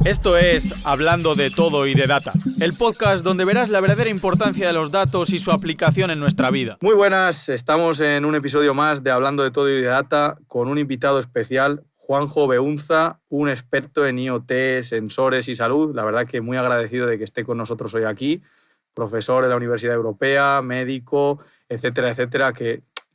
Esto es Hablando de Todo y de Data, el podcast donde verás la verdadera importancia de los datos y su aplicación en nuestra vida. Muy buenas, estamos en un episodio más de Hablando de Todo y de Data con un invitado especial, Juanjo Beunza, un experto en IoT, sensores y salud. La verdad que muy agradecido de que esté con nosotros hoy aquí, profesor de la Universidad Europea, médico, etcétera, etcétera.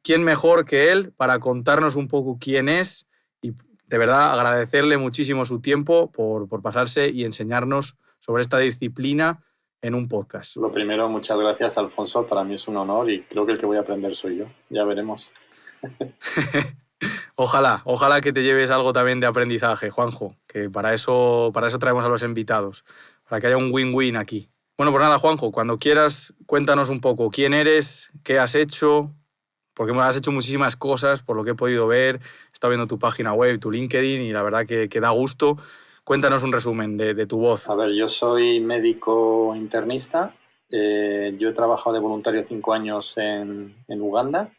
¿Quién mejor que él para contarnos un poco quién es? Y de verdad agradecerle muchísimo su tiempo por pasarse y enseñarnos sobre esta disciplina en un podcast. Lo primero, muchas gracias, Alfonso. Para mí es un honor y creo que el que voy a aprender soy yo. Ya veremos. Ojalá que te lleves algo también de aprendizaje, Juanjo, que para eso traemos a los invitados, para que haya un win-win aquí. Bueno, pues nada, Juanjo, cuando quieras, cuéntanos un poco quién eres, qué has hecho, porque has hecho muchísimas cosas, por lo que he podido ver. He estado viendo tu página web, tu LinkedIn, y la verdad que da gusto. Cuéntanos un resumen de tu voz. A ver, yo soy médico internista. Yo he trabajado de voluntario 5 años en Uganda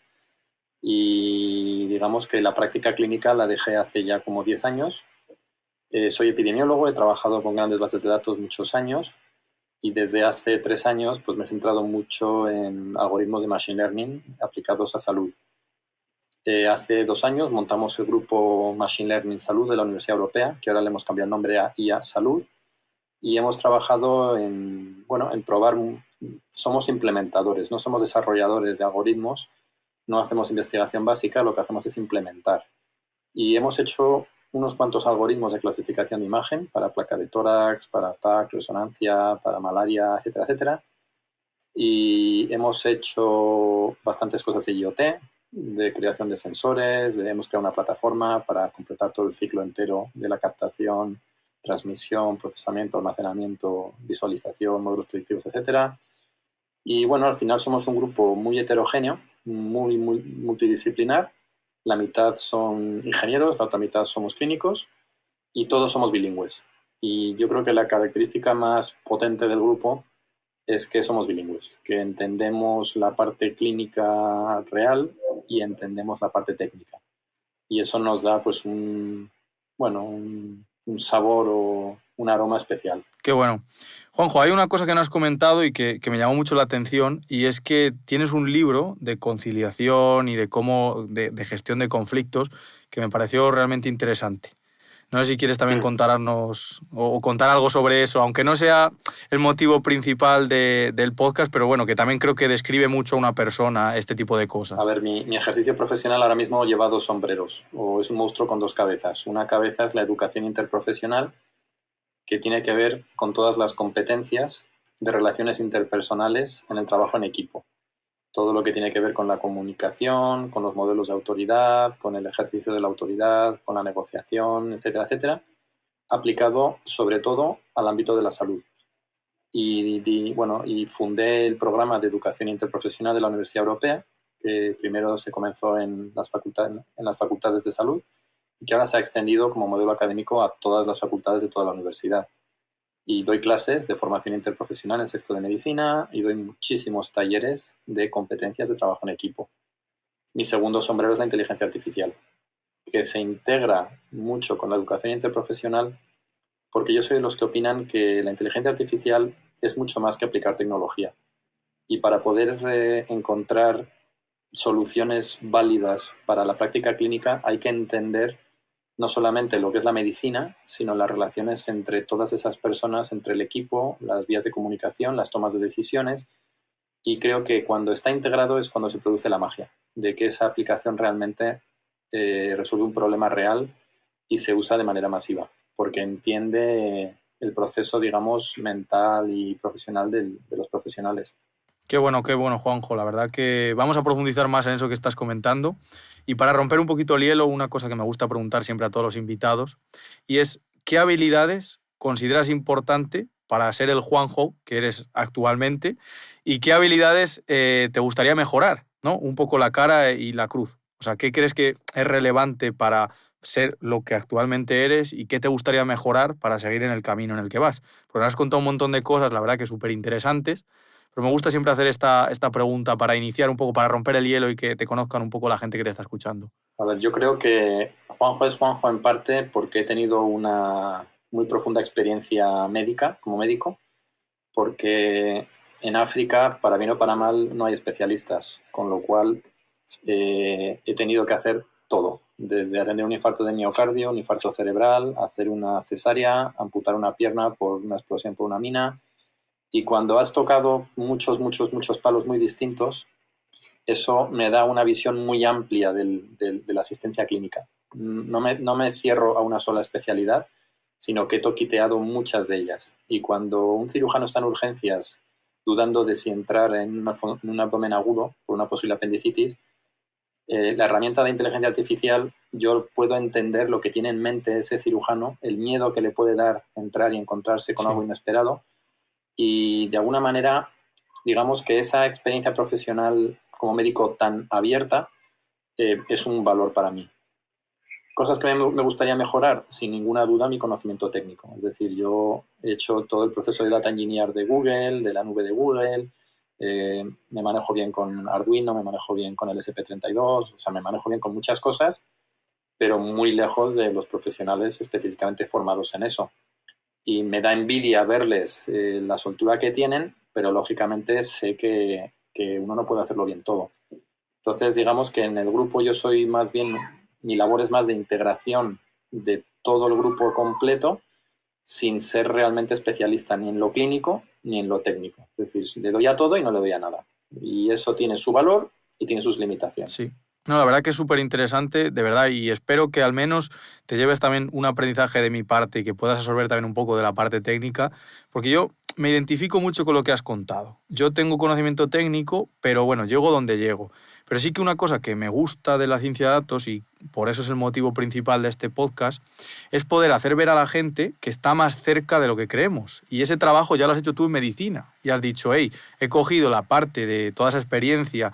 y digamos que la práctica clínica la dejé hace ya como 10 años. Soy epidemiólogo, he trabajado con grandes bases de datos muchos años y desde hace 3 años pues me he centrado mucho en algoritmos de machine learning aplicados a salud. Hace 2 años montamos el grupo Machine Learning Salud de la Universidad Europea, que ahora le hemos cambiado el nombre a IA Salud, y hemos trabajado en probar. Somos implementadores, no somos desarrolladores de algoritmos, no hacemos investigación básica, lo que hacemos es implementar. Y hemos hecho unos cuantos algoritmos de clasificación de imagen para placa de tórax, para TAC, resonancia, para malaria, etcétera, etcétera. Y hemos hecho bastantes cosas de IoT, de creación de sensores, hemos creado una plataforma para completar todo el ciclo entero de la captación, transmisión, procesamiento, almacenamiento, visualización, modelos predictivos, etcétera. Y bueno, al final somos un grupo muy heterogéneo, muy multidisciplinar. La mitad son ingenieros, la otra mitad somos clínicos y todos somos bilingües. Y yo creo que la característica más potente del grupo es que somos bilingües, que entendemos la parte clínica real y entendemos la parte técnica. Y eso nos da pues un sabor o un aroma especial. Qué bueno. Juanjo, hay una cosa que no has comentado y que me llamó mucho la atención, y es que tienes un libro de conciliación y de gestión de conflictos que me pareció realmente interesante. No sé si quieres también contarnos o contar algo sobre eso, aunque no sea el motivo principal del podcast, pero bueno, que también creo que describe mucho a una persona este tipo de cosas. A ver, mi ejercicio profesional ahora mismo lleva 2 sombreros, o es un monstruo con 2 cabezas. Una cabeza es la educación interprofesional, que tiene que ver con todas las competencias de relaciones interpersonales en el trabajo en equipo. Todo lo que tiene que ver con la comunicación, con los modelos de autoridad, con el ejercicio de la autoridad, con la negociación, etcétera, etcétera, aplicado sobre todo al ámbito de la salud. Y fundé el programa de educación interprofesional de la Universidad Europea, que primero se comenzó en las facultades de salud y que ahora se ha extendido como modelo académico a todas las facultades de toda la universidad. Y doy clases de formación interprofesional en sexto de medicina y doy muchísimos talleres de competencias de trabajo en equipo. Mi segundo sombrero es la inteligencia artificial, que se integra mucho con la educación interprofesional, porque yo soy de los que opinan que la inteligencia artificial es mucho más que aplicar tecnología. Y para poder encontrar soluciones válidas para la práctica clínica hay que entender no solamente lo que es la medicina, sino las relaciones entre todas esas personas, entre el equipo, las vías de comunicación, las tomas de decisiones. Y creo que cuando está integrado es cuando se produce la magia, de que esa aplicación realmente resuelve un problema real y se usa de manera masiva, porque entiende el proceso, digamos, mental y profesional de los profesionales. Qué bueno, Juanjo. La verdad que vamos a profundizar más en eso que estás comentando. Y para romper un poquito el hielo, una cosa que me gusta preguntar siempre a todos los invitados, y es, ¿qué habilidades consideras importante para ser el Juanjo que eres actualmente? ¿Y qué habilidades te gustaría mejorar, ¿no? Un poco la cara y la cruz. O sea, ¿qué crees que es relevante para ser lo que actualmente eres y qué te gustaría mejorar para seguir en el camino en el que vas? Porque has contado un montón de cosas, la verdad que súper interesantes, pero me gusta siempre hacer esta pregunta para iniciar un poco, para romper el hielo y que te conozcan un poco la gente que te está escuchando. A ver, yo creo que Juanjo es Juanjo en parte porque he tenido una muy profunda experiencia médica, como médico, porque en África, para bien o para mal, no hay especialistas, con lo cual he tenido que hacer todo, desde atender un infarto de miocardio, un infarto cerebral, hacer una cesárea, amputar una pierna por una explosión por una mina. Y cuando has tocado muchos palos muy distintos, eso me da una visión muy amplia de la asistencia clínica. No me cierro a una sola especialidad, sino que he toquiteado muchas de ellas. Y cuando un cirujano está en urgencias dudando de si entrar en un abdomen agudo por una posible apendicitis, la herramienta de inteligencia artificial, yo puedo entender lo que tiene en mente ese cirujano, el miedo que le puede dar entrar y encontrarse con algo inesperado, y de alguna manera, digamos que esa experiencia profesional como médico tan abierta es un valor para mí. Cosas que me gustaría mejorar, sin ninguna duda, mi conocimiento técnico. Es decir, yo he hecho todo el proceso de Data Engineer de Google, de la nube de Google, me manejo bien con Arduino, me manejo bien con el SP32, o sea, me manejo bien con muchas cosas, pero muy lejos de los profesionales específicamente formados en eso. Y me da envidia verles la soltura que tienen, pero lógicamente sé que uno no puede hacerlo bien todo. Entonces, digamos que en el grupo yo soy más bien, mi labor es más de integración de todo el grupo completo, sin ser realmente especialista ni en lo clínico ni en lo técnico. Es decir, le doy a todo y no le doy a nada. Y eso tiene su valor y tiene sus limitaciones. Sí. No, la verdad que es súper interesante, de verdad, y espero que al menos te lleves también un aprendizaje de mi parte y que puedas absorber también un poco de la parte técnica, porque yo me identifico mucho con lo que has contado. Yo tengo conocimiento técnico, pero bueno, llego donde llego. Pero sí que una cosa que me gusta de la ciencia de datos, y por eso es el motivo principal de este podcast, es poder hacer ver a la gente que está más cerca de lo que creemos. Y ese trabajo ya lo has hecho tú en medicina. Y has dicho, hey, he cogido la parte de toda esa experiencia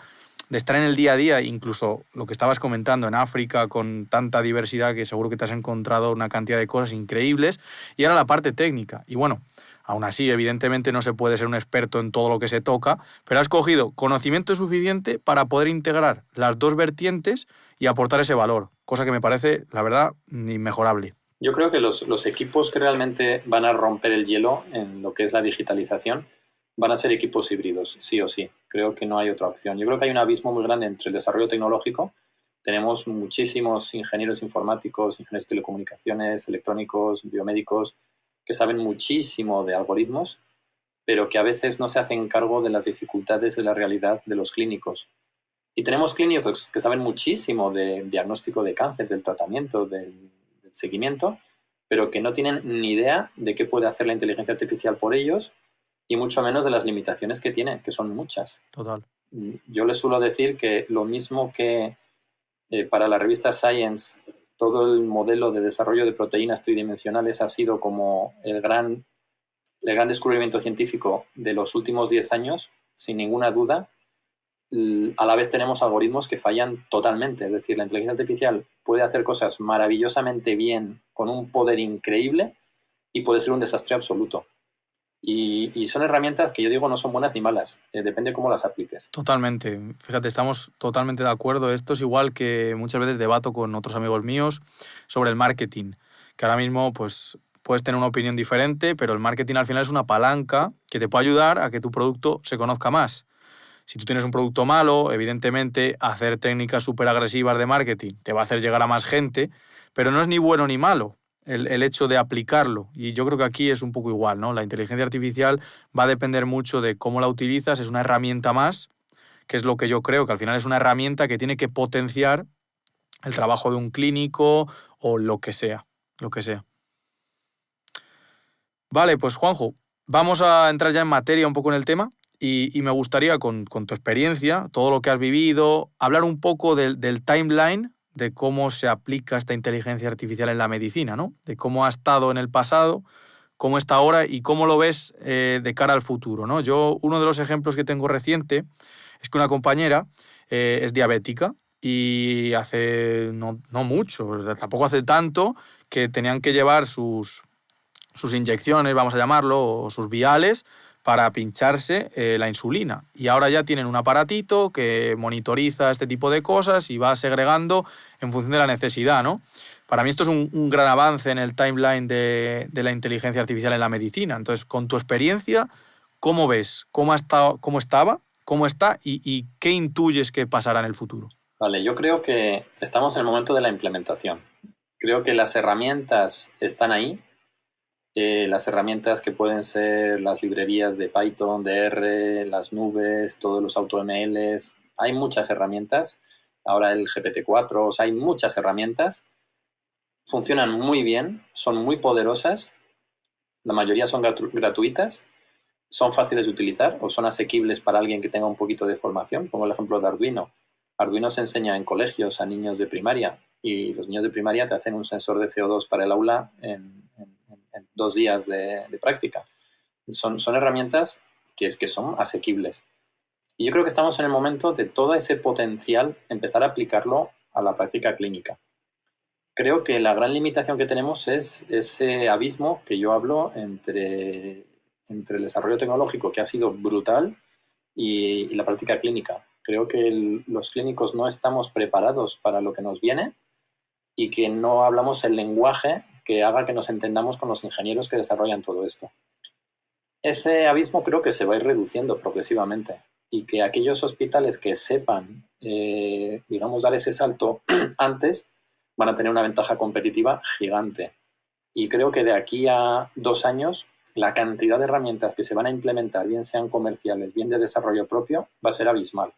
de estar en el día a día, incluso lo que estabas comentando en África, con tanta diversidad que seguro que te has encontrado una cantidad de cosas increíbles, y ahora la parte técnica. Y bueno, aún así, evidentemente no se puede ser un experto en todo lo que se toca, pero has cogido conocimiento suficiente para poder integrar las dos vertientes y aportar ese valor, cosa que me parece, la verdad, inmejorable. Yo creo que los equipos que realmente van a romper el hielo en lo que es la digitalización van a ser equipos híbridos, sí o sí. Creo que no hay otra opción. Yo creo que hay un abismo muy grande entre el desarrollo tecnológico. Tenemos muchísimos ingenieros informáticos, ingenieros de telecomunicaciones, electrónicos, biomédicos, que saben muchísimo de algoritmos, pero que a veces no se hacen cargo de las dificultades de la realidad de los clínicos. Y tenemos clínicos que saben muchísimo de diagnóstico de cáncer, del tratamiento, del seguimiento, pero que no tienen ni idea de qué puede hacer la inteligencia artificial por ellos y mucho menos de las limitaciones que tiene, que son muchas. Total. Yo les suelo decir que lo mismo que para la revista Science todo el modelo de desarrollo de proteínas tridimensionales ha sido como el gran descubrimiento científico de los últimos 10 años, sin ninguna duda, a la vez tenemos algoritmos que fallan totalmente. Es decir, la inteligencia artificial puede hacer cosas maravillosamente bien, con un poder increíble, y puede ser un desastre absoluto. Y son herramientas que yo digo no son buenas ni malas, depende cómo las apliques. Totalmente. Fíjate, estamos totalmente de acuerdo. Esto es igual que muchas veces debato con otros amigos míos sobre el marketing, que ahora mismo pues puedes tener una opinión diferente, pero el marketing al final es una palanca que te puede ayudar a que tu producto se conozca más. Si tú tienes un producto malo, evidentemente hacer técnicas súper agresivas de marketing te va a hacer llegar a más gente, pero no es ni bueno ni malo el hecho de aplicarlo. Y yo creo que aquí es un poco igual, ¿no? La inteligencia artificial va a depender mucho de cómo la utilizas, es una herramienta más, que es lo que yo creo, que al final es una herramienta que tiene que potenciar el trabajo de un clínico o lo que sea, lo que sea. Vale, pues Juanjo, vamos a entrar ya en materia un poco en el tema y me gustaría, con tu experiencia, todo lo que has vivido, hablar un poco del timeline de cómo se aplica esta inteligencia artificial en la medicina, ¿no? De cómo ha estado en el pasado, cómo está ahora y cómo lo ves de cara al futuro, ¿no? Yo, uno de los ejemplos que tengo reciente es que una compañera es diabética y hace no mucho, o sea, tampoco hace tanto, que tenían que llevar sus inyecciones, vamos a llamarlo, o sus viales, para pincharse la insulina. Y ahora ya tienen un aparatito que monitoriza este tipo de cosas y va segregando en función de la necesidad, ¿no? para mí esto es un gran avance en el timeline de la inteligencia artificial en la medicina. Entonces, con tu experiencia, ¿cómo ves? ¿Cómo estaba? ¿Cómo está? ¿Y qué intuyes que pasará en el futuro? Vale, yo creo que estamos en el momento de la implementación. Creo que las herramientas están ahí. Las herramientas que pueden ser las librerías de Python, de R, las nubes, todos los AutoMLs. Hay muchas herramientas. Ahora el GPT-4, o sea, hay muchas herramientas. Funcionan muy bien, son muy poderosas. La mayoría son gratuitas, son fáciles de utilizar o son asequibles para alguien que tenga un poquito de formación. Pongo el ejemplo de Arduino. Arduino se enseña en colegios a niños de primaria y los niños de primaria te hacen un sensor de CO2 para el aula en 2 días de práctica. Son herramientas que son asequibles. Y yo creo que estamos en el momento de todo ese potencial empezar a aplicarlo a la práctica clínica. Creo que la gran limitación que tenemos es ese abismo que yo hablo entre el desarrollo tecnológico, que ha sido brutal, y la práctica clínica. Creo que los clínicos no estamos preparados para lo que nos viene y que no hablamos el lenguaje que haga que nos entendamos con los ingenieros que desarrollan todo esto. Ese abismo creo que se va a ir reduciendo progresivamente y que aquellos hospitales que sepan, digamos, dar ese salto antes van a tener una ventaja competitiva gigante. Y creo que de aquí a 2 años la cantidad de herramientas que se van a implementar, bien sean comerciales, bien de desarrollo propio, va a ser abismal.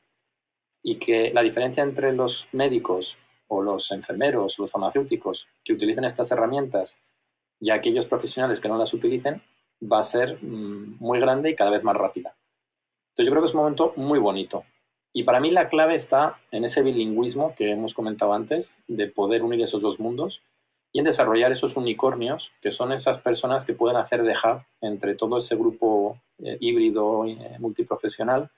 Y que la diferencia entre los médicos o los enfermeros, los farmacéuticos que utilicen estas herramientas y aquellos profesionales que no las utilicen va a ser muy grande y cada vez más rápida. Entonces yo creo que es un momento muy bonito. Y para mí la clave está en ese bilingüismo que hemos comentado antes, de poder unir esos dos mundos y en desarrollar esos unicornios, que son esas personas que pueden hacer de hub entre todo ese grupo híbrido multiprofesional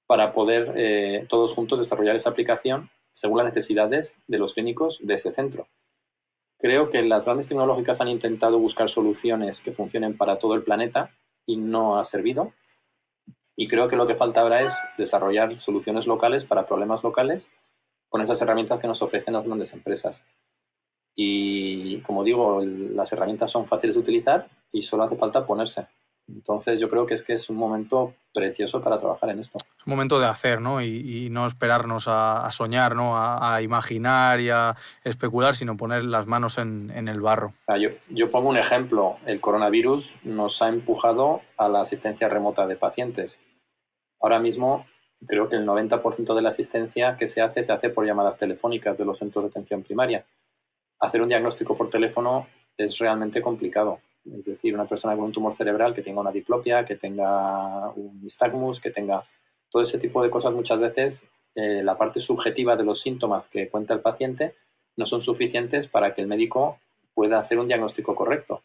para poder todos juntos desarrollar esa aplicación según las necesidades de los clínicos de ese centro. Creo que las grandes tecnológicas han intentado buscar soluciones que funcionen para todo el planeta y no ha servido. Y creo que lo que falta ahora es desarrollar soluciones locales para problemas locales con esas herramientas que nos ofrecen las grandes empresas. Y como digo, las herramientas son fáciles de utilizar y solo hace falta ponerse. Entonces yo creo que es un momento precioso para trabajar en esto. Es un momento de hacer, ¿no? Y no esperarnos a soñar, ¿no? A imaginar y a especular, sino poner las manos en el barro. O sea, yo pongo un ejemplo. El coronavirus nos ha empujado a la asistencia remota de pacientes. Ahora mismo creo que el 90% de la asistencia que se hace por llamadas telefónicas de los centros de atención primaria. Hacer un diagnóstico por teléfono es realmente complicado. Es decir, una persona con un tumor cerebral que tenga una diplopia, que tenga un nistagmus, que tenga todo ese tipo de cosas, muchas veces la parte subjetiva de los síntomas que cuenta el paciente no son suficientes para que el médico pueda hacer un diagnóstico correcto.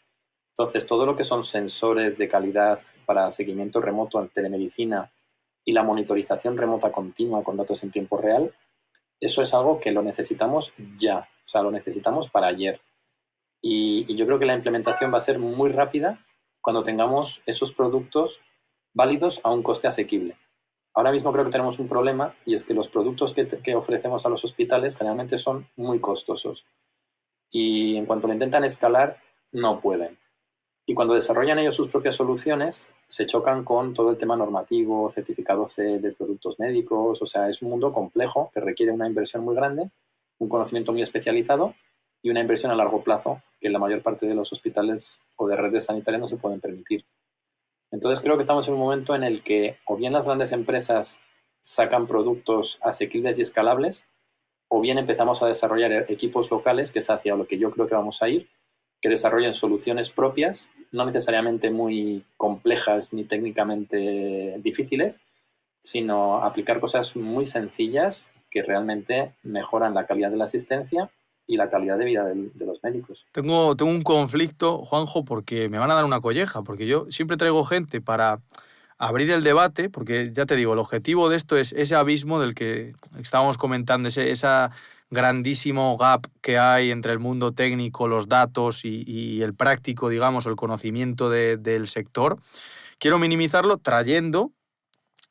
Entonces, todo lo que son sensores de calidad para seguimiento remoto en telemedicina y la monitorización remota continua con datos en tiempo real, eso es algo que lo necesitamos ya, o sea, lo necesitamos para ayer. Y yo creo que la implementación va a ser muy rápida cuando tengamos esos productos válidos a un coste asequible. Ahora mismo creo que tenemos un problema y es que los productos que ofrecemos a los hospitales generalmente son muy costosos y en cuanto lo intentan escalar no pueden. Y cuando desarrollan ellos sus propias soluciones, se chocan con todo el tema normativo, certificado C de productos médicos. O sea, es un mundo complejo que requiere una inversión muy grande, un conocimiento muy especializado y una inversión a largo plazo que la mayor parte de los hospitales o de redes sanitarias no se pueden permitir. Entonces creo que estamos en un momento en el que o bien las grandes empresas sacan productos asequibles y escalables, o bien empezamos a desarrollar equipos locales, que es hacia lo que yo creo que vamos a ir, que desarrollen soluciones propias, no necesariamente muy complejas ni técnicamente difíciles, sino aplicar cosas muy sencillas que realmente mejoran la calidad de la asistencia y la calidad de vida de los médicos. Tengo un conflicto, Juanjo, porque me van a dar una colleja, porque yo siempre traigo gente para abrir el debate, porque ya te digo, el objetivo de esto es ese abismo del que estábamos comentando, esa grandísimo gap que hay entre el mundo técnico, los datos y el práctico, digamos, o el conocimiento del sector. Quiero minimizarlo trayendo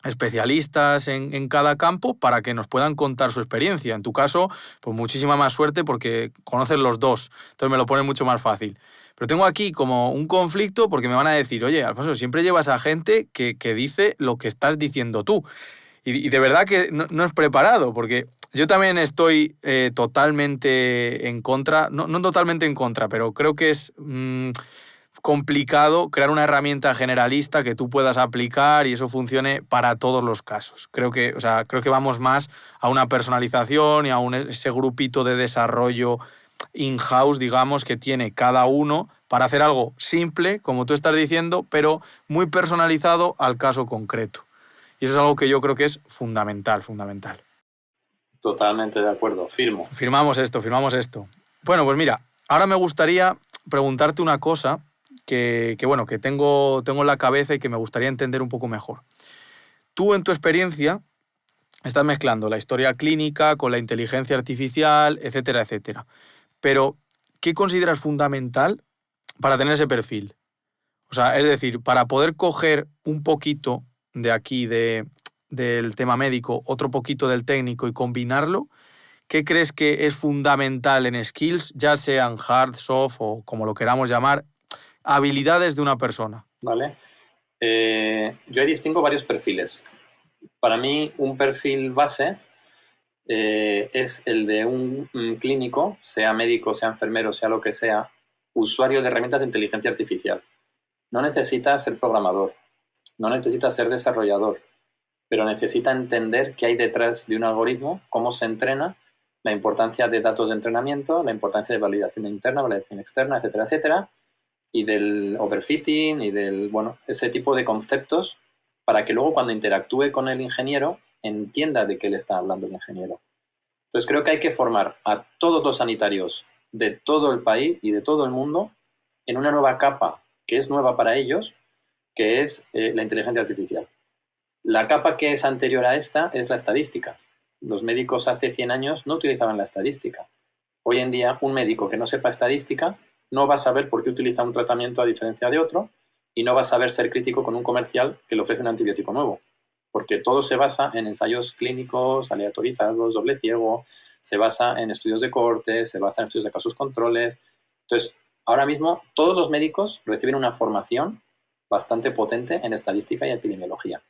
especialistas en cada campo para que nos puedan contar su experiencia. En tu caso, pues muchísima más suerte porque conoces los dos, entonces me lo pone mucho más fácil. Pero tengo aquí como un conflicto porque me van a decir, oye, Alfonso, siempre llevas a gente que dice lo que estás diciendo tú. Y de verdad que no es preparado, porque yo también estoy totalmente en contra, no totalmente en contra, pero creo que es complicado crear una herramienta generalista que tú puedas aplicar y eso funcione para todos los casos. O sea, creo que vamos más a una personalización y a ese grupito de desarrollo in-house, digamos, que tiene cada uno para hacer algo simple, como tú estás diciendo, pero muy personalizado al caso concreto. Y eso es algo que yo creo que es fundamental, fundamental. Totalmente de acuerdo, firmo. Firmamos esto, firmamos esto. Bueno, pues mira, ahora me gustaría preguntarte una cosa bueno, que tengo en la cabeza y que me gustaría entender un poco mejor. Tú, en tu experiencia, estás mezclando la historia clínica con la inteligencia artificial, etcétera, etcétera. Pero, ¿qué consideras fundamental para tener ese perfil? O sea, es decir, para poder coger un poquito de aquí, del tema médico, otro poquito del técnico y combinarlo, ¿qué crees que es fundamental en skills, ya sean hard, soft o como lo queramos llamar, habilidades de una persona? ¿Vale? Yo ahí distingo varios perfiles. Para mí, un perfil base es el de un clínico, sea médico, sea enfermero, sea lo que sea, usuario de herramientas de inteligencia artificial. No necesita ser programador, no necesita ser desarrollador, pero necesita entender qué hay detrás de un algoritmo, cómo se entrena, la importancia de datos de entrenamiento, la importancia de validación interna, validación externa, etcétera, etcétera, y del overfitting y del, bueno, ese tipo de conceptos para que luego cuando interactúe con el ingeniero entienda de qué le está hablando el ingeniero. Entonces creo que hay que formar a todos los sanitarios de todo el país y de todo el mundo en una nueva capa que es nueva para ellos, que es la inteligencia artificial. La capa que es anterior a esta es la estadística. Los médicos hace 100 años no utilizaban la estadística. Hoy en día, un médico que no sepa estadística no va a saber por qué utiliza un tratamiento a diferencia de otro y no va a saber ser crítico con un comercial que le ofrece un antibiótico nuevo, porque todo se basa en ensayos clínicos, aleatorizados, doble ciego, se basa en estudios de corte, se basa en estudios de casos controles. Entonces, ahora mismo todos los médicos reciben una formación bastante potente en estadística y epidemiología.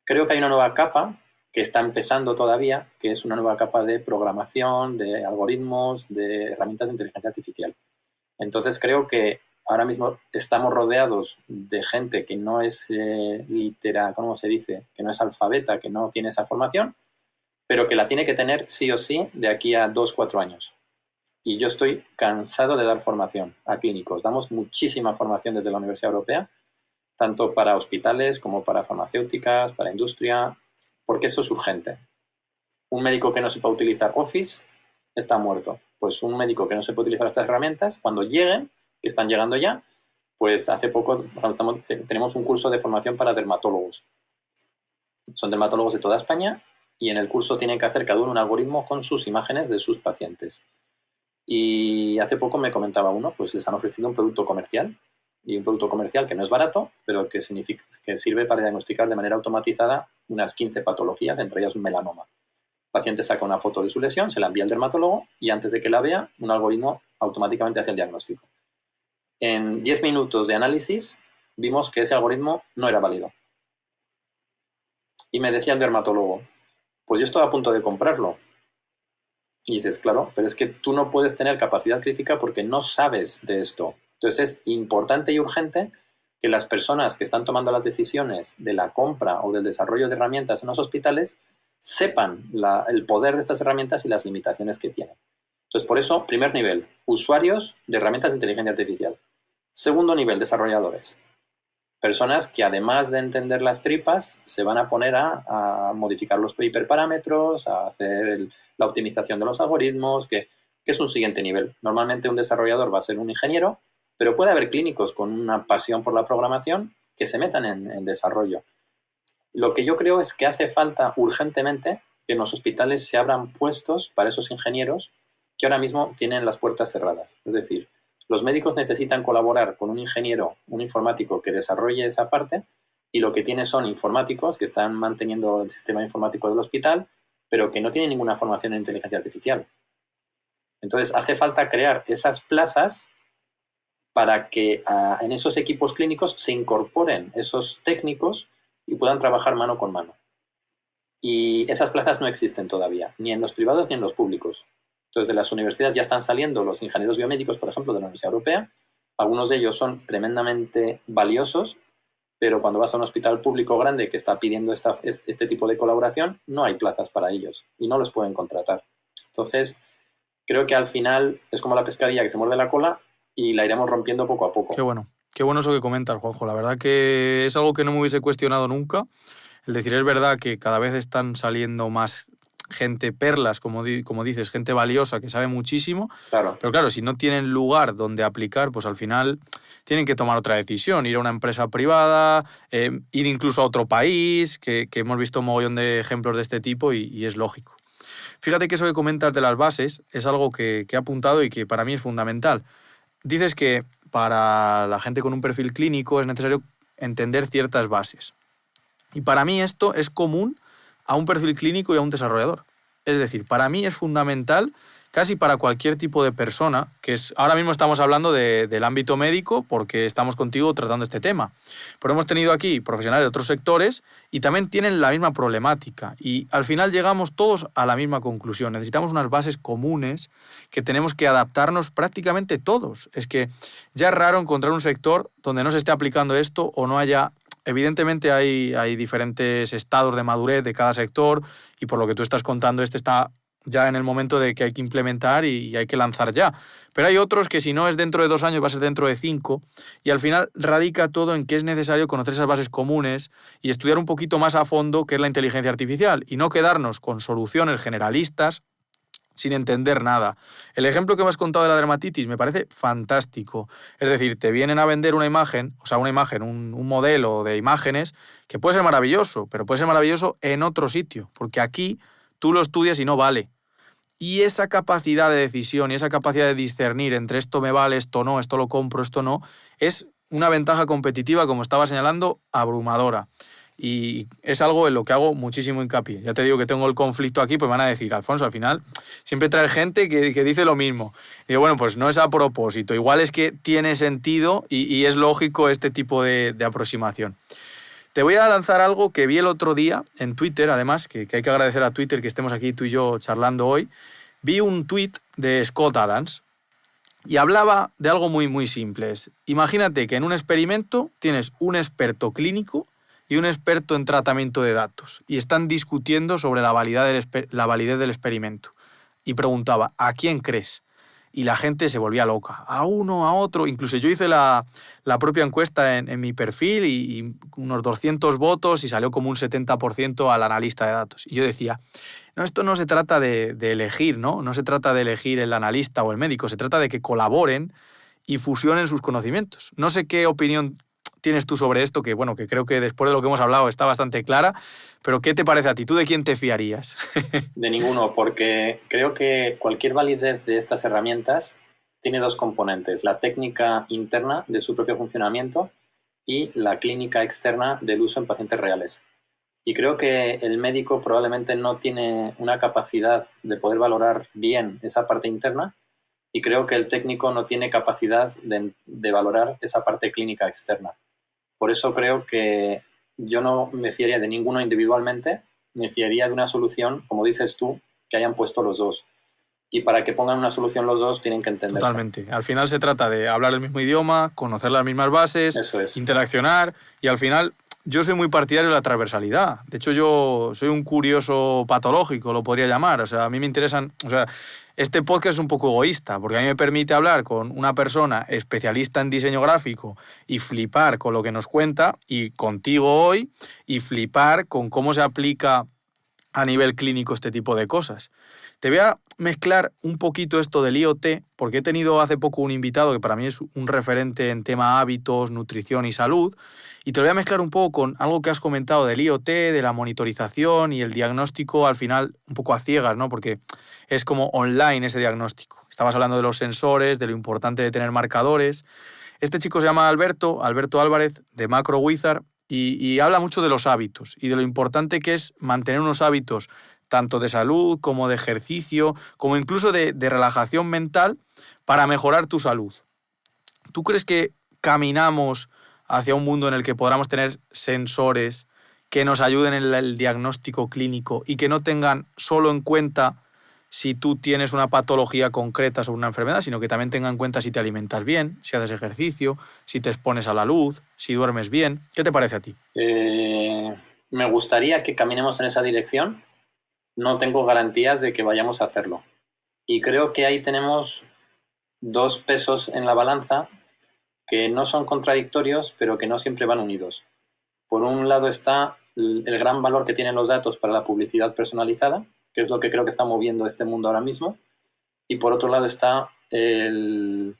Creo que hay una nueva capa que está empezando todavía, que es una nueva capa de programación, de algoritmos, de herramientas de inteligencia artificial. Entonces creo que ahora mismo estamos rodeados de gente que no es ¿cómo se dice? Que no es alfabeta, que no tiene esa formación, pero que la tiene que tener sí o sí de aquí a 2, 4 años. Y yo estoy cansado de dar formación a clínicos. Damos muchísima formación desde la Universidad Europea, tanto para hospitales como para farmacéuticas, para industria, porque eso es urgente. Un médico que no sepa utilizar Office está muerto. Pues un médico que no sepa utilizar estas herramientas, cuando lleguen, que están llegando ya, pues hace poco tenemos un curso de formación para dermatólogos. Son dermatólogos de toda España y en el curso tienen que hacer cada uno un algoritmo con sus imágenes de sus pacientes. Y hace poco me comentaba uno, pues les han ofrecido un producto comercial, y un producto comercial que no es barato, pero que sirve para diagnosticar de manera automatizada unas 15 patologías, entre ellas un melanoma. El paciente saca una foto de su lesión, se la envía al dermatólogo y antes de que la vea, un algoritmo automáticamente hace el diagnóstico. En 10 minutos de análisis vimos que ese algoritmo no era válido. Y me decía el dermatólogo, pues yo estoy a punto de comprarlo. Y dices, claro, pero es que tú no puedes tener capacidad crítica porque no sabes de esto. Entonces es importante y urgente que las personas que están tomando las decisiones de la compra o del desarrollo de herramientas en los hospitales sepan el poder de estas herramientas y las limitaciones que tienen. Entonces, por eso, primer nivel, usuarios de herramientas de inteligencia artificial. Segundo nivel, desarrolladores. Personas que además de entender las tripas, se van a poner a modificar los hiperparámetros, a hacer la optimización de los algoritmos, que es un siguiente nivel. Normalmente un desarrollador va a ser un ingeniero, pero puede haber clínicos con una pasión por la programación que se metan en desarrollo. Lo que yo creo es que hace falta urgentemente que en los hospitales se abran puestos para esos ingenieros que ahora mismo tienen las puertas cerradas. Es decir, los médicos necesitan colaborar con un ingeniero, un informático que desarrolle esa parte, y lo que tiene son informáticos que están manteniendo el sistema informático del hospital, pero que no tienen ninguna formación en inteligencia artificial. Entonces, hace falta crear esas plazas para que en esos equipos clínicos se incorporen esos técnicos y puedan trabajar mano con mano. Y esas plazas no existen todavía, ni en los privados ni en los públicos. Entonces, de las universidades ya están saliendo los ingenieros biomédicos, por ejemplo, de la Universidad Europea. Algunos de ellos son tremendamente valiosos, pero cuando vas a un hospital público grande que está pidiendo este tipo de colaboración, no hay plazas para ellos y no los pueden contratar. Entonces, creo que al final es como la pescadilla que se muerde la cola y la iremos rompiendo poco a poco. Qué bueno eso que comentas, Juanjo. La verdad que es algo que no me hubiese cuestionado nunca. Es decir, es verdad que cada vez están saliendo más gente perlas, como dices, gente valiosa que sabe muchísimo. Claro. Pero claro, si no tienen lugar donde aplicar, pues al final tienen que tomar otra decisión, ir a una empresa privada, ir incluso a otro país, que hemos visto un mogollón de ejemplos de este tipo y es lógico. Fíjate que eso que comentas de las bases es algo que he apuntado y que para mí es fundamental. Dices que para la gente con un perfil clínico es necesario entender ciertas bases. Y para mí esto es común a un perfil clínico y a un desarrollador. Es decir, para mí es fundamental casi para cualquier tipo de persona, ahora mismo estamos hablando del ámbito médico porque estamos contigo tratando este tema. Pero hemos tenido aquí profesionales de otros sectores y también tienen la misma problemática. Y al final llegamos todos a la misma conclusión. Necesitamos unas bases comunes que tenemos que adaptarnos prácticamente todos. Es que ya es raro encontrar un sector donde no se esté aplicando esto o no haya... Evidentemente hay diferentes estados de madurez de cada sector y por lo que tú estás contando este está ya en el momento de que hay que implementar y hay que lanzar ya. Pero hay otros que si no es dentro de 2 años va a ser dentro de 5 y al final radica todo en que es necesario conocer esas bases comunes y estudiar un poquito más a fondo qué es la inteligencia artificial y no quedarnos con soluciones generalistas sin entender nada. El ejemplo que me has contado de la dermatitis me parece fantástico. Es decir, te vienen a vender una imagen, un modelo de imágenes que puede ser maravilloso, pero puede ser maravilloso en otro sitio, porque aquí tú lo estudias y no vale. Y esa capacidad de decisión y esa capacidad de discernir entre esto me vale, esto no, esto lo compro, esto no, es una ventaja competitiva, como estaba señalando, abrumadora. Y es algo en lo que hago muchísimo hincapié. Ya te digo que tengo el conflicto aquí, pues me van a decir, Alfonso, al final siempre trae gente que dice lo mismo. Y digo, bueno, pues no es a propósito. Igual es que tiene sentido y es lógico este tipo de aproximación. Te voy a lanzar algo que vi el otro día en Twitter, además, que hay que agradecer a Twitter que estemos aquí tú y yo charlando hoy. Vi un tuit de Scott Adams y hablaba de algo muy, muy simple. Imagínate que en un experimento tienes un experto clínico y un experto en tratamiento de datos y están discutiendo sobre la validez del experimento. Y preguntaba, ¿a quién crees? Y la gente se volvía loca, a uno, a otro. Incluso yo hice la propia encuesta en mi perfil y unos 200 votos y salió como un 70% al analista de datos. Y yo decía, no, esto no se trata de elegir, ¿no? No se trata de elegir el analista o el médico, se trata de que colaboren y fusionen sus conocimientos. No sé qué opinión tienes tú sobre esto, que bueno, que creo que después de lo que hemos hablado está bastante clara, pero ¿qué te parece a ti? ¿Tú de quién te fiarías? De ninguno, porque creo que cualquier validez de estas herramientas tiene 2 componentes, la técnica interna de su propio funcionamiento y la clínica externa del uso en pacientes reales. Y creo que el médico probablemente no tiene una capacidad de poder valorar bien esa parte interna y creo que el técnico no tiene capacidad de valorar esa parte clínica externa. Por eso creo que yo no me fiaría de ninguno individualmente, me fiaría de una solución, como dices tú, que hayan puesto los dos. Y para que pongan una solución los dos, tienen que entenderse. Totalmente. Al final se trata de hablar el mismo idioma, conocer las mismas bases, Eso es. interaccionar y al final yo soy muy partidario de la transversalidad. De hecho, yo soy un curioso patológico, lo podría llamar. O sea, a mí me interesan... O sea, este podcast es un poco egoísta, porque a mí me permite hablar con una persona especialista en diseño gráfico y flipar con lo que nos cuenta, y contigo hoy, y flipar con cómo se aplica a nivel clínico este tipo de cosas. Te voy a mezclar un poquito esto del IoT, porque he tenido hace poco un invitado que para mí es un referente en tema hábitos, nutrición y salud, y te lo voy a mezclar un poco con algo que has comentado del IoT, de la monitorización y el diagnóstico al final un poco a ciegas, ¿no? Porque es como online ese diagnóstico. Estabas hablando de los sensores, de lo importante de tener marcadores. Este chico se llama Alberto Álvarez, de Macro Wizard, y habla mucho de los hábitos y de lo importante que es mantener unos hábitos tanto de salud como de ejercicio, como incluso de relajación mental para mejorar tu salud. ¿Tú crees que caminamos hacia un mundo en el que podamos tener sensores que nos ayuden en el diagnóstico clínico y que no tengan solo en cuenta si tú tienes una patología concreta sobre una enfermedad, sino que también tengan en cuenta si te alimentas bien, si haces ejercicio, si te expones a la luz, si duermes bien? ¿Qué te parece a ti? Me gustaría que caminemos en esa dirección. No tengo garantías de que vayamos a hacerlo. Y creo que ahí tenemos dos pesos en la balanza que no son contradictorios, pero que no siempre van unidos. Por un lado está el gran valor que tienen los datos para la publicidad personalizada, que es lo que creo que está moviendo este mundo ahora mismo, y por otro lado está el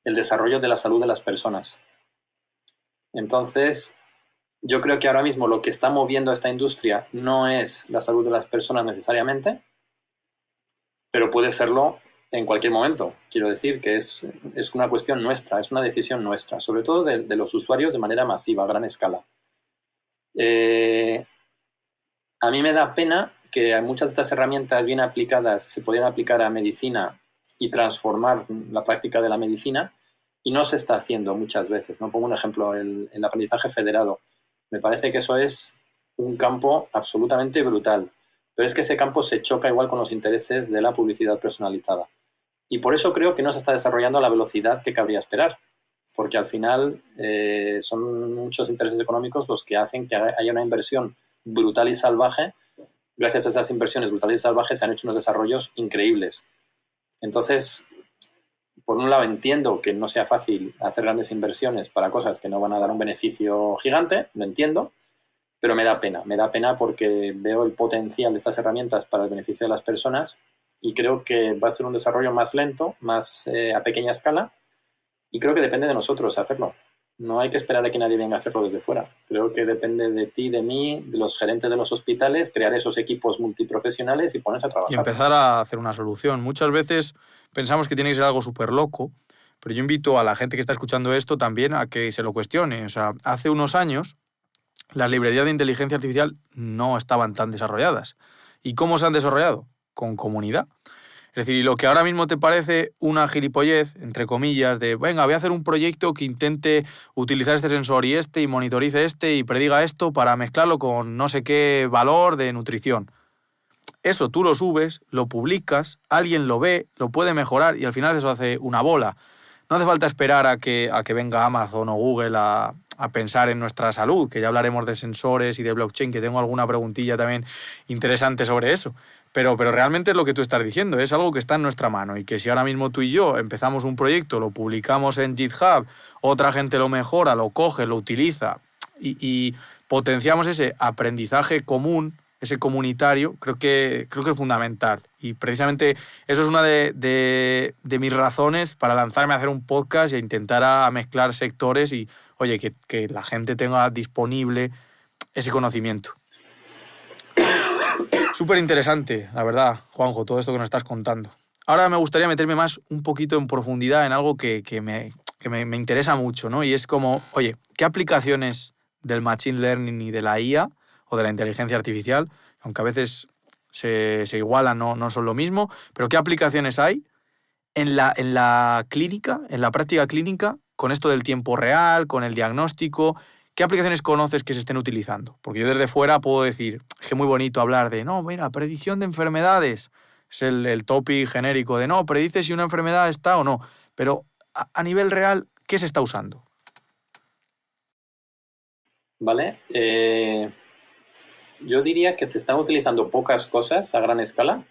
desarrollo de la salud de las personas. Entonces, yo creo que ahora mismo lo que está moviendo esta industria no es la salud de las personas necesariamente, pero puede serlo en cualquier momento. Quiero decir que es una cuestión nuestra, es una decisión nuestra, sobre todo de los usuarios de manera masiva, a gran escala. A mí me da pena que muchas de estas herramientas bien aplicadas se podrían aplicar a medicina y transformar la práctica de la medicina, y no se está haciendo muchas veces. ¿No? Pongo un ejemplo, el aprendizaje federado. Me parece que eso es un campo absolutamente brutal, pero es que ese campo se choca igual con los intereses de la publicidad personalizada. Y por eso creo que no se está desarrollando a la velocidad que cabría esperar, porque al final son muchos intereses económicos los que hacen que haya una inversión brutal y salvaje. Gracias a esas inversiones brutales y salvajes se han hecho unos desarrollos increíbles. Entonces, por un lado entiendo que no sea fácil hacer grandes inversiones para cosas que no van a dar un beneficio gigante, lo entiendo, pero me da pena porque veo el potencial de estas herramientas para el beneficio de las personas y creo que va a ser un desarrollo más lento, más a pequeña escala, y creo que depende de nosotros hacerlo. No hay que esperar a que nadie venga a hacerlo desde fuera. Creo que depende de ti, de mí, de los gerentes de los hospitales, crear esos equipos multiprofesionales y ponerse a trabajar. Y empezar a hacer una solución. Muchas veces pensamos que tiene que ser algo súper loco, pero yo invito a la gente que está escuchando esto también a que se lo cuestione. O sea, hace unos años las librerías de inteligencia artificial no estaban tan desarrolladas. ¿Y cómo se han desarrollado? Con comunidad. Es decir, lo que ahora mismo te parece una gilipollez, entre comillas, de venga, voy a hacer un proyecto que intente utilizar este sensor y monitorice y prediga esto para mezclarlo con no sé qué valor de nutrición. Eso tú lo subes, lo publicas, alguien lo ve, lo puede mejorar y al final eso hace una bola. No hace falta esperar a que venga Amazon o Google a pensar en nuestra salud, que ya hablaremos de sensores y de blockchain, que tengo alguna preguntilla también interesante sobre eso. Pero realmente es lo que tú estás diciendo, es algo que está en nuestra mano y que si ahora mismo tú y yo empezamos un proyecto, lo publicamos en GitHub, otra gente lo mejora, lo coge, lo utiliza y potenciamos ese aprendizaje común, ese comunitario, creo que es fundamental. Y precisamente eso es una de mis razones para lanzarme a hacer un podcast e intentar a mezclar sectores y, oye, que la gente tenga disponible ese conocimiento. Súper interesante, la verdad, Juanjo, todo esto que nos estás contando. Ahora me gustaría meterme más un poquito en profundidad en algo que me interesa mucho, ¿no? Y es como, oye, ¿qué aplicaciones del Machine Learning y de la IA o de la inteligencia artificial, aunque a veces se igualan, no son lo mismo, pero qué aplicaciones hay en la clínica, en la práctica clínica, con esto del tiempo real, con el diagnóstico? ¿Qué aplicaciones conoces que se estén utilizando? Porque yo desde fuera puedo decir, es que es muy bonito hablar de, no, mira, predicción de enfermedades, es el topic genérico de, no, predice si una enfermedad está o no, pero a nivel real, ¿qué se está usando? Vale, yo diría que se están utilizando pocas cosas a gran escala,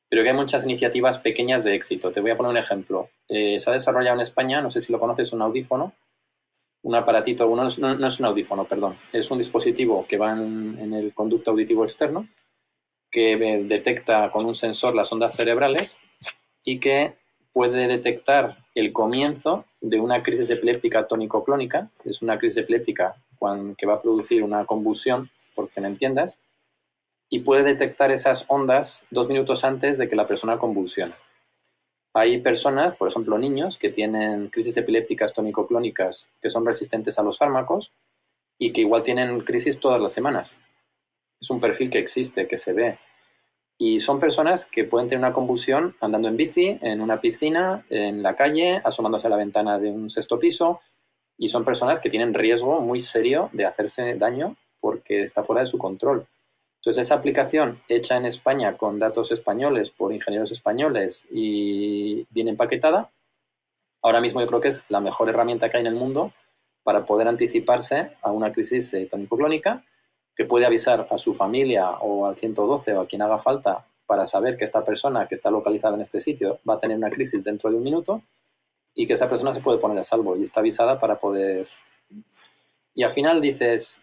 pero que hay muchas iniciativas pequeñas de éxito. Te voy a poner un ejemplo. Se ha desarrollado en España, no sé si lo conoces, un audífono, un aparatito, no es un audífono, perdón, es un dispositivo que va en el conducto auditivo externo, que detecta con un sensor las ondas cerebrales y que puede detectar el comienzo de una crisis epiléptica tónico-clónica, que es una crisis epiléptica que va a producir una convulsión, porque me entiendas, y puede detectar esas ondas 2 minutos antes de que la persona convulsione. Hay personas, por ejemplo, niños, que tienen crisis epilépticas tónico-clónicas que son resistentes a los fármacos y que igual tienen crisis todas las semanas. Es un perfil que existe, que se ve. Y son personas que pueden tener una convulsión andando en bici, en una piscina, en la calle, asomándose a la ventana de un sexto piso, y son personas que tienen riesgo muy serio de hacerse daño porque está fuera de su control. Entonces, esa aplicación hecha en España con datos españoles por ingenieros españoles y bien empaquetada, ahora mismo yo creo que es la mejor herramienta que hay en el mundo para poder anticiparse a una crisis tónico-clónica, que puede avisar a su familia o al 112 o a quien haga falta para saber que esta persona que está localizada en este sitio va a tener una crisis dentro de un minuto y que esa persona se puede poner a salvo y está avisada para poder... Y al final dices,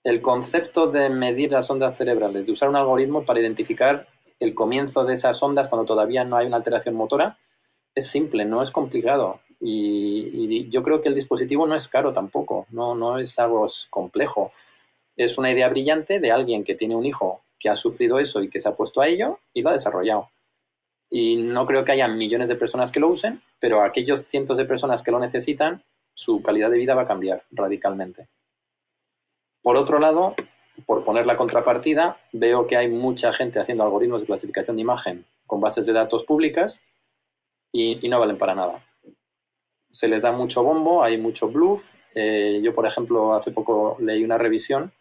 el concepto de medir las ondas cerebrales, de usar un algoritmo para identificar el comienzo de esas ondas cuando todavía no hay una alteración motora, es simple, no es complicado. Y yo creo que el dispositivo no es caro tampoco, no es algo complejo. Es una idea brillante de alguien que tiene un hijo que ha sufrido eso y que se ha puesto a ello y lo ha desarrollado. Y no creo que haya millones de personas que lo usen, pero aquellos cientos de personas que lo necesitan, su calidad de vida va a cambiar radicalmente. Por otro lado, por poner la contrapartida, veo que hay mucha gente haciendo algoritmos de clasificación de imagen con bases de datos públicas y no valen para nada. Se les da mucho bombo, hay mucho bluff. Yo, por ejemplo, hace poco leí una revisión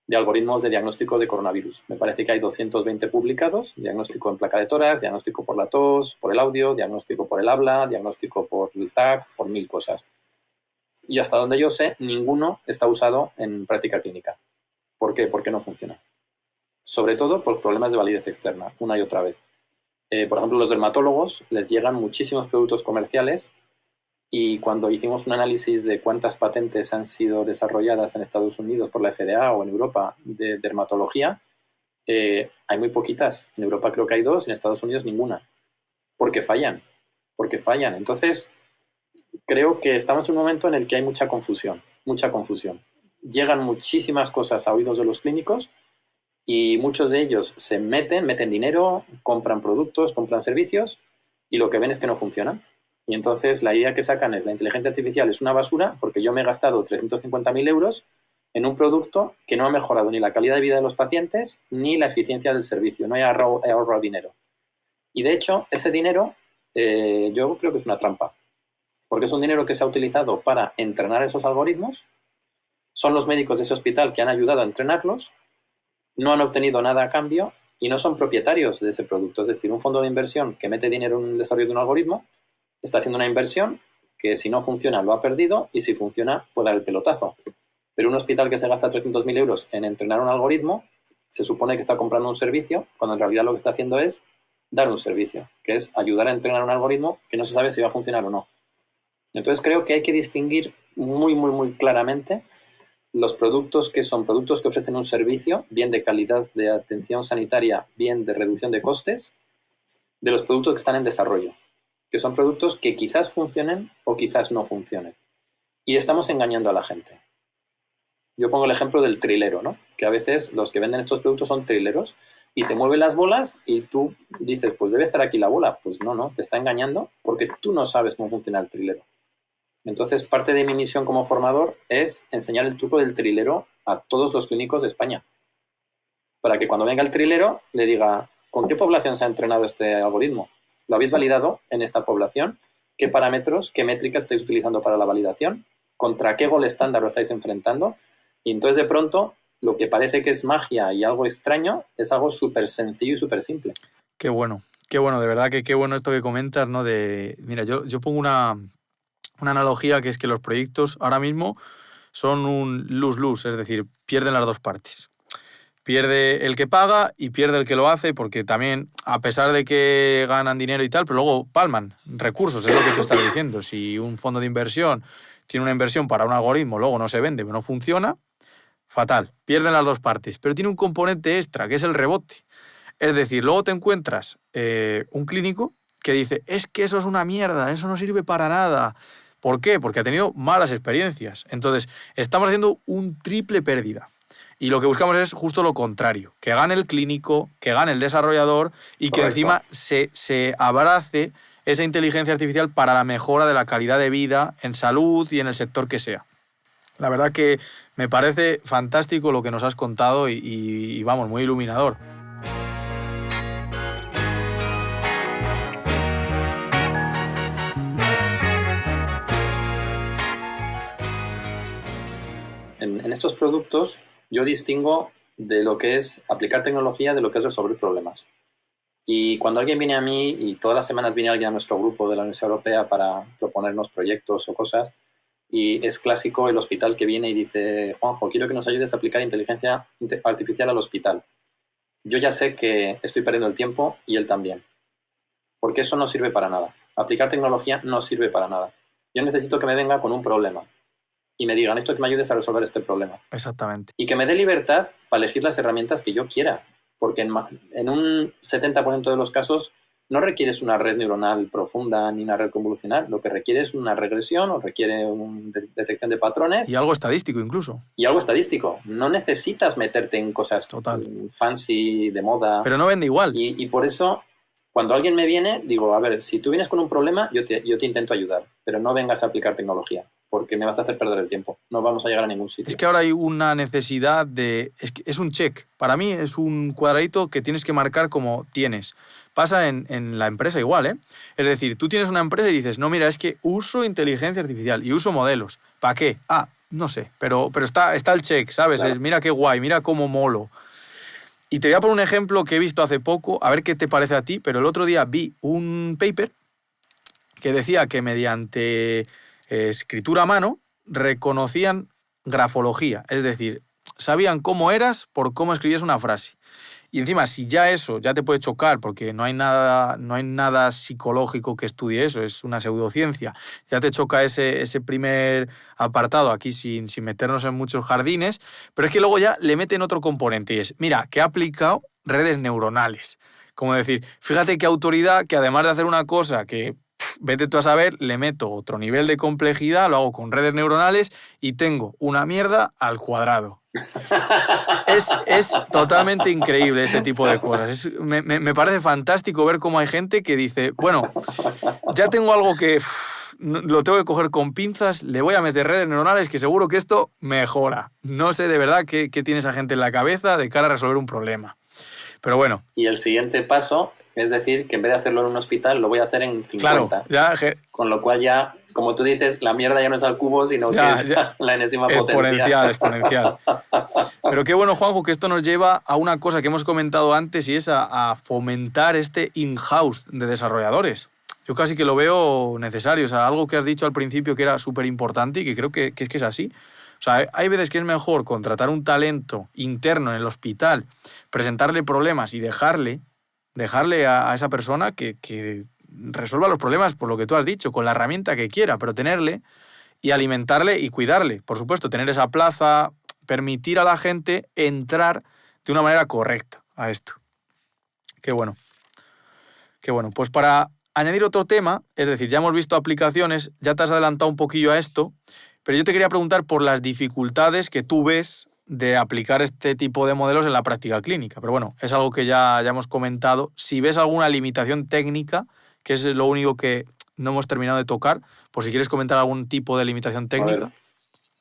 de algoritmos de diagnóstico de coronavirus. Me parece que hay 220 publicados, diagnóstico en placa de tórax, diagnóstico por la tos, por el audio, diagnóstico por el habla, diagnóstico por el TAC, por 1000 cosas. Y hasta donde yo sé, ninguno está usado en práctica clínica. ¿Por qué? Porque no funciona. Sobre todo por problemas de validez externa, una y otra vez. Por ejemplo, los dermatólogos les llegan muchísimos productos comerciales y cuando hicimos un análisis de cuántas patentes han sido desarrolladas en Estados Unidos por la FDA o en Europa de dermatología, hay muy poquitas. En Europa creo que hay 2, en Estados Unidos ninguna. Porque fallan. Porque fallan. Entonces, creo que estamos en un momento en el que hay mucha confusión. Mucha confusión. Llegan muchísimas cosas a oídos de los clínicos y muchos de ellos se meten dinero, compran productos, compran servicios y lo que ven es que no funcionan. Y entonces la idea que sacan es la inteligencia artificial es una basura porque yo me he gastado 350.000 euros en un producto que no ha mejorado ni la calidad de vida de los pacientes ni la eficiencia del servicio. No he ahorrado dinero. Y de hecho, ese dinero yo creo que es una trampa. Porque es un dinero que se ha utilizado para entrenar esos algoritmos. Son los médicos de ese hospital que han ayudado a entrenarlos. No han obtenido nada a cambio y no son propietarios de ese producto. Es decir, un fondo de inversión que mete dinero en el desarrollo de un algoritmo está haciendo una inversión que si no funciona lo ha perdido y si funciona puede dar el pelotazo. Pero un hospital que se gasta 300.000 euros en entrenar un algoritmo se supone que está comprando un servicio cuando en realidad lo que está haciendo es dar un servicio, que es ayudar a entrenar un algoritmo que no se sabe si va a funcionar o no. Entonces creo que hay que distinguir muy claramente los productos que son productos que ofrecen un servicio, bien de calidad de atención sanitaria, bien de reducción de costes, de los productos que están en desarrollo, que son productos que quizás funcionen o quizás no funcionen. Y estamos engañando a la gente. Yo pongo el ejemplo del trilero, ¿no? Que a veces los que venden estos productos son trileros y te mueven las bolas y tú dices, pues debe estar aquí la bola. Pues no, te está engañando porque tú no sabes cómo funciona el trilero. Entonces, parte de mi misión como formador es enseñar el truco del trilero a todos los clínicos de España. Para que cuando venga el trilero le diga, ¿con qué población se ha entrenado este algoritmo? ¿Lo habéis validado en esta población? ¿Qué parámetros, qué métricas estáis utilizando para la validación? ¿Contra qué gol estándar lo estáis enfrentando? Y entonces, de pronto, lo que parece que es magia y algo extraño es algo súper sencillo y súper simple. Qué bueno, de verdad que qué bueno esto que comentas, ¿no? Mira, yo pongo una analogía que es que los proyectos ahora mismo son un lose-lose, es decir, pierden las dos partes. Pierde el que paga y pierde el que lo hace, porque también, a pesar de que ganan dinero y tal, pero luego palman recursos, es lo que tú estás diciendo. Si un fondo de inversión tiene una inversión para un algoritmo, luego no se vende, no funciona, fatal, pierden las dos partes. Pero tiene un componente extra, que es el rebote. Es decir, luego te encuentras un clínico que dice, es que eso es una mierda, eso no sirve para nada. ¿Por qué? Porque ha tenido malas experiencias. Entonces, estamos haciendo un triple pérdida. Y lo que buscamos es justo lo contrario, que gane el clínico, que gane el desarrollador y que encima se abrace esa inteligencia artificial para la mejora de la calidad de vida en salud y en el sector que sea. La verdad que me parece fantástico lo que nos has contado y vamos, muy iluminador. En estos productos yo distingo de lo que es aplicar tecnología de lo que es resolver problemas. Y cuando alguien viene a mí, y todas las semanas viene alguien a nuestro grupo de la Universidad Europea para proponernos proyectos o cosas, y es clásico el hospital que viene y dice, Juanjo, quiero que nos ayudes a aplicar inteligencia artificial al hospital. Yo ya sé que estoy perdiendo el tiempo y él también, porque eso no sirve para nada. Aplicar tecnología no sirve para nada. Yo necesito que me venga con un problema y me digan, esto que me ayudes a resolver este problema. Exactamente. Y que me dé libertad para elegir las herramientas que yo quiera, porque en un 70% de los casos no requieres una red neuronal profunda ni una red convolucional, lo que requiere es una regresión o requiere una detección de patrones. Y algo estadístico incluso. Y algo estadístico. No necesitas meterte en cosas Total. fancy, de moda. Pero no vende igual. Y por eso, cuando alguien me viene, digo, a ver, si tú vienes con un problema, yo te intento ayudar, pero no vengas a aplicar tecnología, porque me vas a hacer perder el tiempo. No vamos a llegar a ningún sitio. Es que ahora hay una necesidad de... Es un check. Para mí es un cuadradito que tienes que marcar como tienes. Pasa en la empresa igual, ¿eh? Es decir, tú tienes una empresa y dices, no, mira, es que uso inteligencia artificial y uso modelos. ¿Para qué? Ah, no sé, pero está el check, ¿sabes? Claro. Es, mira qué guay, mira cómo molo. Y te voy a poner un ejemplo que he visto hace poco, a ver qué te parece a ti, pero el otro día vi un paper que decía que mediante escritura a mano reconocían grafología, es decir, sabían cómo eras por cómo escribías una frase. Y encima, si ya eso ya te puede chocar, porque no hay nada psicológico que estudie eso, es una pseudociencia, ya te choca ese primer apartado aquí sin meternos en muchos jardines, pero es que luego ya le meten otro componente y es, mira, que ha aplicado redes neuronales. Como decir, fíjate qué autoridad que además de hacer una cosa que vete tú a saber, le meto otro nivel de complejidad, lo hago con redes neuronales y tengo una mierda al cuadrado. Es totalmente increíble este tipo de cosas. Me parece fantástico ver cómo hay gente que dice, bueno, ya tengo algo que lo tengo que coger con pinzas, le voy a meter redes neuronales que seguro que esto mejora. No sé de verdad qué tiene esa gente en la cabeza de cara a resolver un problema. Pero bueno. Y el siguiente paso es decir que en vez de hacerlo en un hospital, lo voy a hacer en 50. Claro, ya, con lo cual ya, como tú dices, la mierda ya no es al cubo, sino que es la enésima potencia. Exponencial. Pero qué bueno, Juanjo, que esto nos lleva a una cosa que hemos comentado antes y es a fomentar este in-house de desarrolladores. Yo casi que lo veo necesario. O sea, algo que has dicho al principio que era súper importante y que creo que es así. O sea, hay veces que es mejor contratar un talento interno en el hospital, presentarle problemas y dejarle a esa persona que resuelva los problemas por lo que tú has dicho, con la herramienta que quiera, pero tenerle y alimentarle y cuidarle. Por supuesto, tener esa plaza, permitir a la gente entrar de una manera correcta a esto. Qué bueno. Qué bueno. Pues para añadir otro tema, es decir, ya hemos visto aplicaciones, ya te has adelantado un poquillo a esto, pero yo te quería preguntar por las dificultades que tú ves de aplicar este tipo de modelos en la práctica clínica. Pero bueno, es algo que ya hemos comentado. Si ves alguna limitación técnica, que es lo único que no hemos terminado de tocar, por si quieres comentar algún tipo de limitación técnica. A ver,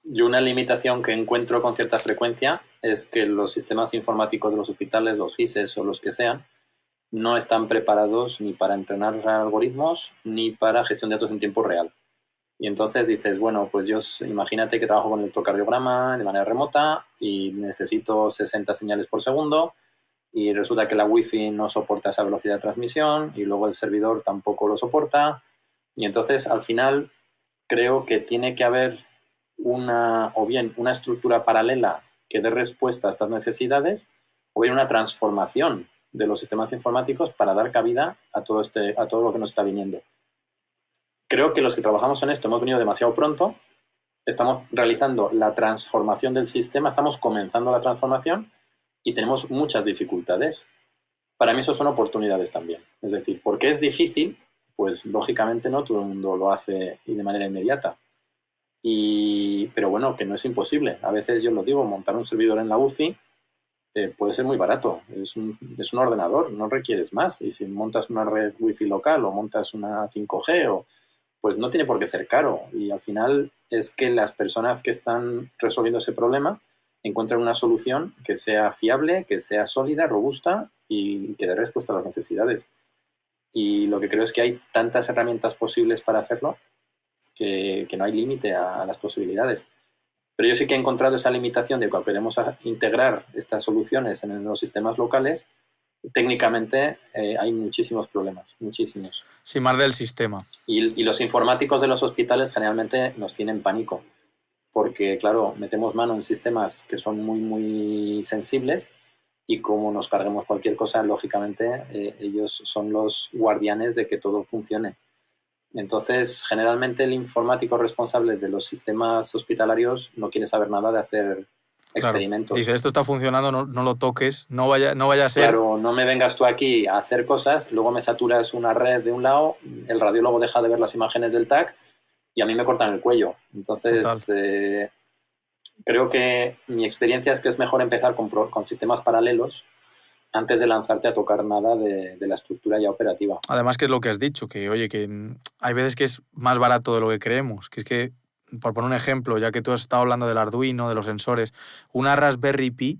yo una limitación que encuentro con cierta frecuencia es que los sistemas informáticos de los hospitales, los GISES o los que sean, no están preparados ni para entrenar algoritmos ni para gestión de datos en tiempo real. Y entonces dices, bueno, pues yo imagínate que trabajo con el electrocardiograma de manera remota y necesito 60 señales por segundo y resulta que la Wi-Fi no soporta esa velocidad de transmisión y luego el servidor tampoco lo soporta. Y entonces, al final, creo que tiene que haber o bien una estructura paralela que dé respuesta a estas necesidades o bien una transformación de los sistemas informáticos para dar cabida a todo lo que nos está viniendo. Creo que los que trabajamos en esto hemos venido demasiado pronto, estamos realizando la transformación del sistema, estamos comenzando la transformación y tenemos muchas dificultades. Para mí eso son oportunidades también. Es decir, porque es difícil, pues lógicamente no todo el mundo lo hace y de manera inmediata. Pero bueno, que no es imposible. A veces yo lo digo, montar un servidor en la UCI puede ser muy barato. Es un ordenador, no requieres más. Y si montas una red Wi-Fi local o montas una 5G, pues no tiene por qué ser caro. Y al final es que las personas que están resolviendo ese problema encuentren una solución que sea fiable, que sea sólida, robusta y que dé respuesta a las necesidades. Y lo que creo es que hay tantas herramientas posibles para hacerlo que no hay límite a las posibilidades. Pero yo sí que he encontrado esa limitación de cuando queremos integrar estas soluciones en los sistemas locales, técnicamente hay muchísimos problemas, muchísimos. Sí, más del sistema. Y los informáticos de los hospitales generalmente nos tienen pánico, porque, claro, metemos mano en sistemas que son muy, muy sensibles y como nos carguemos cualquier cosa, lógicamente, ellos son los guardianes de que todo funcione. Entonces, generalmente el informático responsable de los sistemas hospitalarios no quiere saber nada de hacer experimentos. Claro. Dice, esto está funcionando, no lo toques, no vaya a ser... Claro, no me vengas tú aquí a hacer cosas, luego me saturas una red de un lado, el radiólogo deja de ver las imágenes del TAC y a mí me cortan el cuello. Entonces, creo que mi experiencia es que es mejor empezar con sistemas paralelos antes de lanzarte a tocar nada de la estructura ya operativa. Además, que es lo que has dicho, que oye, que hay veces que es más barato de lo que creemos, que es que, por poner un ejemplo, ya que tú has estado hablando del Arduino, de los sensores, una Raspberry Pi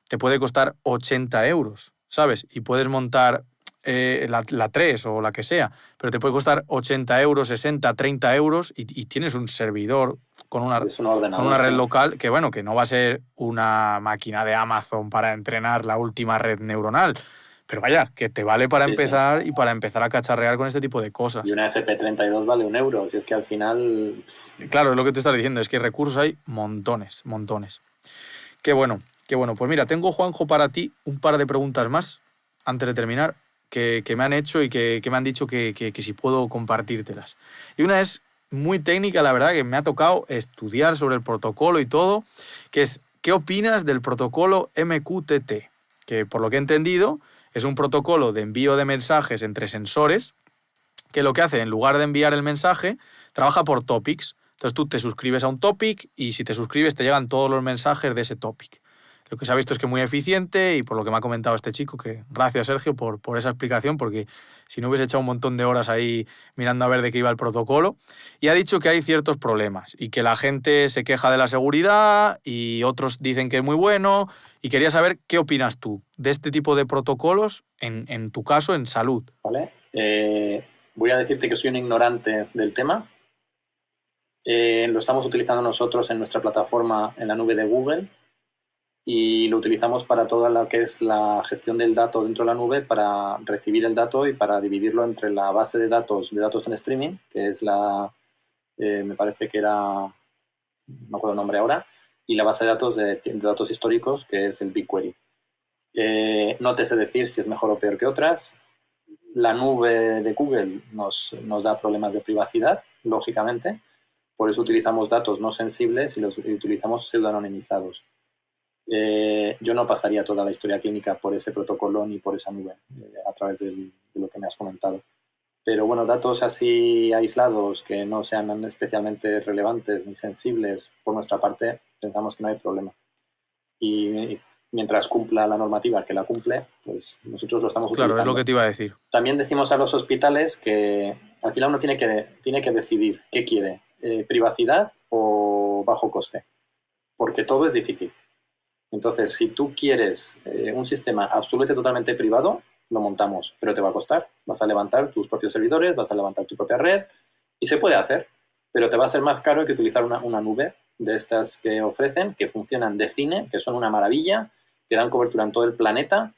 te puede costar 80 euros, ¿sabes? Y puedes montar la 3 o la que sea, pero te puede costar 80 euros, 60, 30 euros y tienes un servidor con una red local que, bueno, que no va a ser una máquina de Amazon para entrenar la última red neuronal, pero vaya, que te vale para empezar y para empezar a cacharrear con este tipo de cosas. Y una SP32 vale €1, si es que al final... Claro, es lo que te estás diciendo, es que recursos hay montones, montones. Qué bueno. Pues mira, tengo, Juanjo, para ti un par de preguntas más antes de terminar que me han hecho y que me han dicho que si puedo compartírtelas. Y una es muy técnica, la verdad, que me ha tocado estudiar sobre el protocolo y todo, que es, ¿qué opinas del protocolo MQTT? Que, por lo que he entendido, es un protocolo de envío de mensajes entre sensores que lo que hace, en lugar de enviar el mensaje, trabaja por topics. Entonces tú te suscribes a un topic y si te suscribes te llegan todos los mensajes de ese topic. Lo que se ha visto es que es muy eficiente y por lo que me ha comentado este chico, que gracias, Sergio, por esa explicación, porque si no hubiese echado un montón de horas ahí mirando a ver de qué iba el protocolo. Y ha dicho que hay ciertos problemas y que la gente se queja de la seguridad y otros dicen que es muy bueno. Y quería saber qué opinas tú de este tipo de protocolos, en tu caso, en salud. Vale. Voy a decirte que soy un ignorante del tema. Lo estamos utilizando nosotros en nuestra plataforma en la nube de Google y lo utilizamos para toda lo que es la gestión del dato dentro de la nube, para recibir el dato y para dividirlo entre la base de datos en streaming, que es me parece que era, no me acuerdo el nombre ahora, y la base de datos históricos, que es el BigQuery. No te sé decir si es mejor o peor que otras. La nube de Google nos da problemas de privacidad, lógicamente. Por eso utilizamos datos no sensibles y los utilizamos pseudonimizados. Yo no pasaría toda la historia clínica por ese protocolo ni por esa nube a través de lo que me has comentado. Pero bueno, datos así aislados que no sean especialmente relevantes ni sensibles, por nuestra parte, pensamos que no hay problema. Y mientras cumpla la normativa, que la cumple, pues nosotros lo estamos utilizando. Claro, es lo que te iba a decir. También decimos a los hospitales que al final uno tiene que decidir qué quiere, privacidad o bajo coste, porque todo es difícil. Entonces, si tú quieres un sistema absolutamente totalmente privado, lo montamos, pero te va a costar. Vas a levantar tus propios servidores, vas a levantar tu propia red y se puede hacer, pero te va a ser más caro que utilizar una nube de estas que ofrecen, que funcionan de cine, que son una maravilla, que dan cobertura en todo el planeta,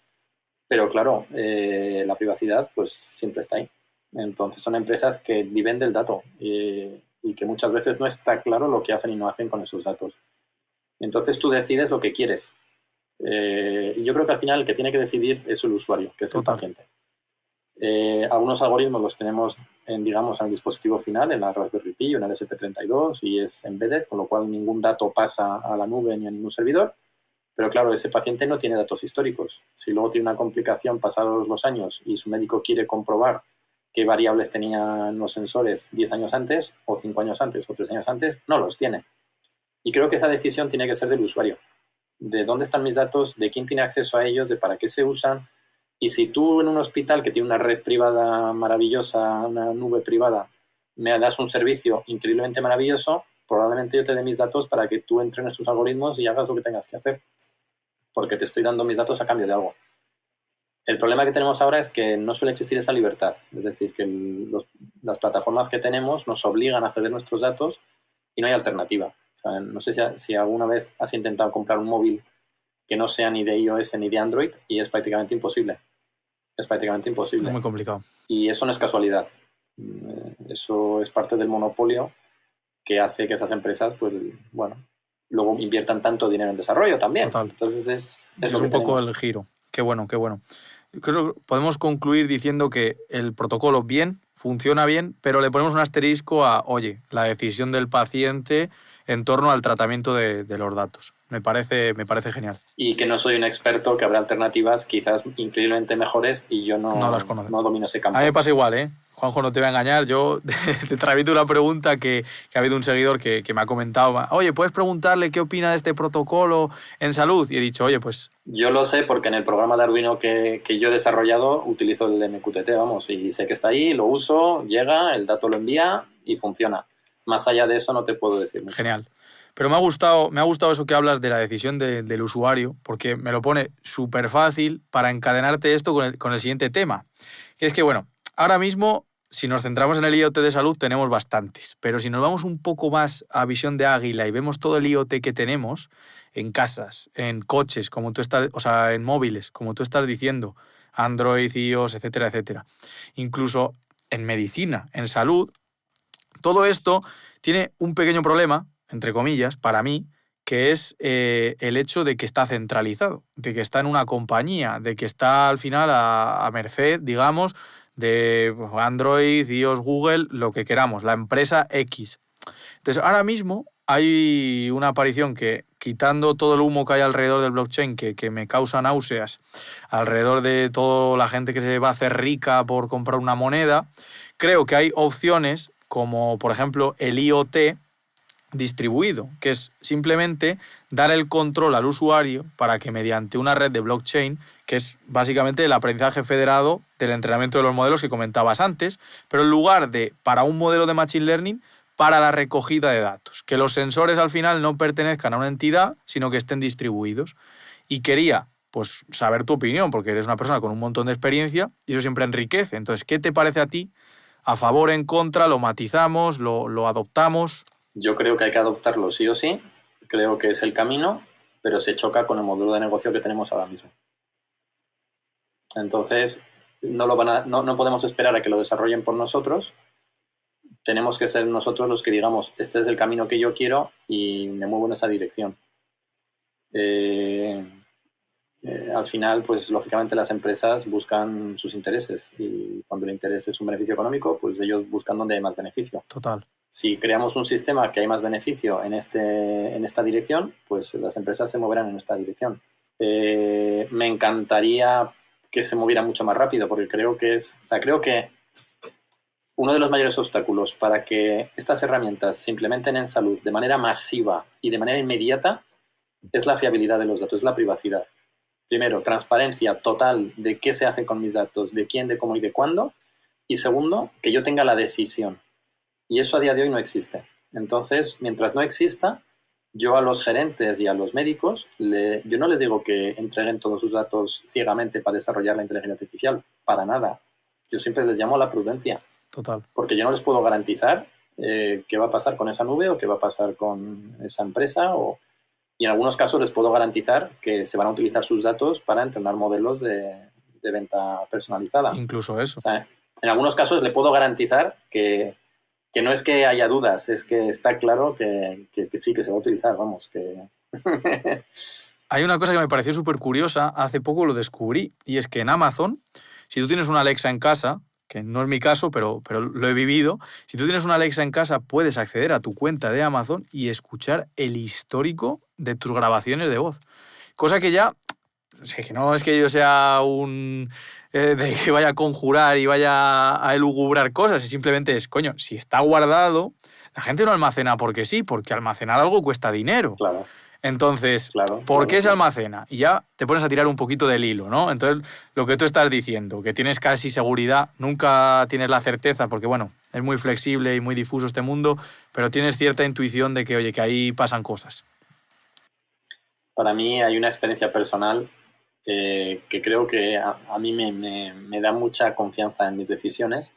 pero claro, la privacidad pues siempre está ahí. Entonces son empresas que viven del dato y que muchas veces no está claro lo que hacen y no hacen con esos datos. Entonces tú decides lo que quieres. Y yo creo que al final el que tiene que decidir es el usuario, que es el paciente. Algunos algoritmos los tenemos en el dispositivo final, en la Raspberry Pi o en el SP32 y es embedded, con lo cual ningún dato pasa a la nube ni a ningún servidor. Pero claro, ese paciente no tiene datos históricos. Si luego tiene una complicación pasados los años y su médico quiere comprobar qué variables tenían los sensores 10 años antes, o 5 años antes, o 3 años antes, no los tiene. Y creo que esa decisión tiene que ser del usuario. De dónde están mis datos, de quién tiene acceso a ellos, de para qué se usan. Y si tú en un hospital que tiene una red privada maravillosa, una nube privada, me das un servicio increíblemente maravilloso, probablemente yo te dé mis datos para que tú entrenes tus algoritmos y hagas lo que tengas que hacer, porque te estoy dando mis datos a cambio de algo. El problema que tenemos ahora es que no suele existir esa libertad, es decir, que las plataformas que tenemos nos obligan a ceder nuestros datos y no hay alternativa. O sea, no sé si alguna vez has intentado comprar un móvil que no sea ni de iOS ni de Android y es prácticamente imposible. Es prácticamente imposible. Es muy complicado. Y eso no es casualidad. Eso es parte del monopolio que hace que esas empresas, pues, bueno, luego inviertan tanto dinero en desarrollo también. Total. Entonces es un poco el giro. Qué bueno, qué bueno. Creo que podemos concluir diciendo que el protocolo bien, funciona bien, pero le ponemos un asterisco a, oye, la decisión del paciente en torno al tratamiento de los datos. Me parece genial. Y que no soy un experto, que habrá alternativas quizás increíblemente mejores y yo no las conozco. No domino ese campo. A mí me pasa igual, ¿eh? Juanjo, no te voy a engañar, yo te transmito una pregunta que ha habido un seguidor que me ha comentado, oye, ¿puedes preguntarle qué opina de este protocolo en salud? Y he dicho, oye, pues... Yo lo sé porque en el programa de Arduino que yo he desarrollado utilizo el MQTT, vamos, y sé que está ahí, lo uso, llega, el dato lo envía y funciona. Más allá de eso no te puedo decir mucho. Genial. Pero me ha gustado eso que hablas de la decisión del usuario, porque me lo pone súper fácil para encadenarte esto con el siguiente tema. Que es que, bueno, ahora mismo, si nos centramos en el IoT de salud, tenemos bastantes. Pero si nos vamos un poco más a visión de águila y vemos todo el IoT que tenemos en casas, en coches, como tú estás, o sea, en móviles, como tú estás diciendo, Android, iOS, etcétera, etcétera. Incluso en medicina, en salud, todo esto tiene un pequeño problema, entre comillas, para mí, que es el hecho de que está centralizado, de que está en una compañía, de que está al final a merced, digamos, de Android, iOS, Google, lo que queramos, la empresa X. Entonces, ahora mismo hay una aparición que, quitando todo el humo que hay alrededor del blockchain, que me causa náuseas, alrededor de toda la gente que se va a hacer rica por comprar una moneda, creo que hay opciones como, por ejemplo, el IoT distribuido, que es simplemente dar el control al usuario para que mediante una red de blockchain, que es básicamente el aprendizaje federado del entrenamiento de los modelos que comentabas antes, pero en lugar de para un modelo de Machine Learning, para la recogida de datos, que los sensores al final no pertenezcan a una entidad, sino que estén distribuidos. Y quería, pues, saber tu opinión, porque eres una persona con un montón de experiencia y eso siempre enriquece. Entonces, ¿qué te parece a ti? ¿A favor, en contra? ¿Lo matizamos? ¿Lo adoptamos? Yo creo que hay que adoptarlo sí o sí, creo que es el camino, pero se choca con el modelo de negocio que tenemos ahora mismo. Entonces, no podemos esperar a que lo desarrollen por nosotros, tenemos que ser nosotros los que digamos, este es el camino que yo quiero y me muevo en esa dirección. Al final, pues lógicamente las empresas buscan sus intereses y cuando el interés es un beneficio económico, pues ellos buscan donde hay más beneficio. Total. Si creamos un sistema que hay más beneficio en esta dirección, pues las empresas se moverán en esta dirección. Me encantaría que se moviera mucho más rápido porque creo que uno de los mayores obstáculos para que estas herramientas se implementen en salud de manera masiva y de manera inmediata es la fiabilidad de los datos, es la privacidad. Primero, transparencia total de qué se hace con mis datos, de quién, de cómo y de cuándo. Y segundo, que yo tenga la decisión. Y eso a día de hoy no existe. Entonces, mientras no exista, yo a los gerentes y a los médicos, yo no les digo que entreguen todos sus datos ciegamente para desarrollar la inteligencia artificial. Para nada. Yo siempre les llamo a la prudencia. Total. Porque yo no les puedo garantizar qué va a pasar con esa nube o qué va a pasar con esa empresa. Y en algunos casos les puedo garantizar que se van a utilizar sus datos para entrenar modelos de venta personalizada. Incluso eso. O sea, en algunos casos le puedo garantizar que no es que haya dudas, es que está claro que sí, que se va a utilizar, vamos, que... Hay una cosa que me pareció súper curiosa, hace poco lo descubrí, y es que en Amazon, si tú tienes una Alexa en casa, que no es mi caso, pero lo he vivido, si tú tienes una Alexa en casa, puedes acceder a tu cuenta de Amazon y escuchar el histórico de tus grabaciones de voz. Cosa que ya... que no es que yo sea de que vaya a conjurar y vaya a elugubrar cosas, simplemente es, coño, si está guardado, la gente no almacena porque sí, porque almacenar algo cuesta dinero. Claro. Entonces, ¿por qué se almacena? Y ya te pones a tirar un poquito del hilo, ¿no? Entonces, lo que tú estás diciendo, que tienes casi seguridad, nunca tienes la certeza, porque bueno, es muy flexible y muy difuso este mundo, pero tienes cierta intuición de que, oye, que ahí pasan cosas. Para mí hay una experiencia personal que creo que a mí me da mucha confianza en mis decisiones,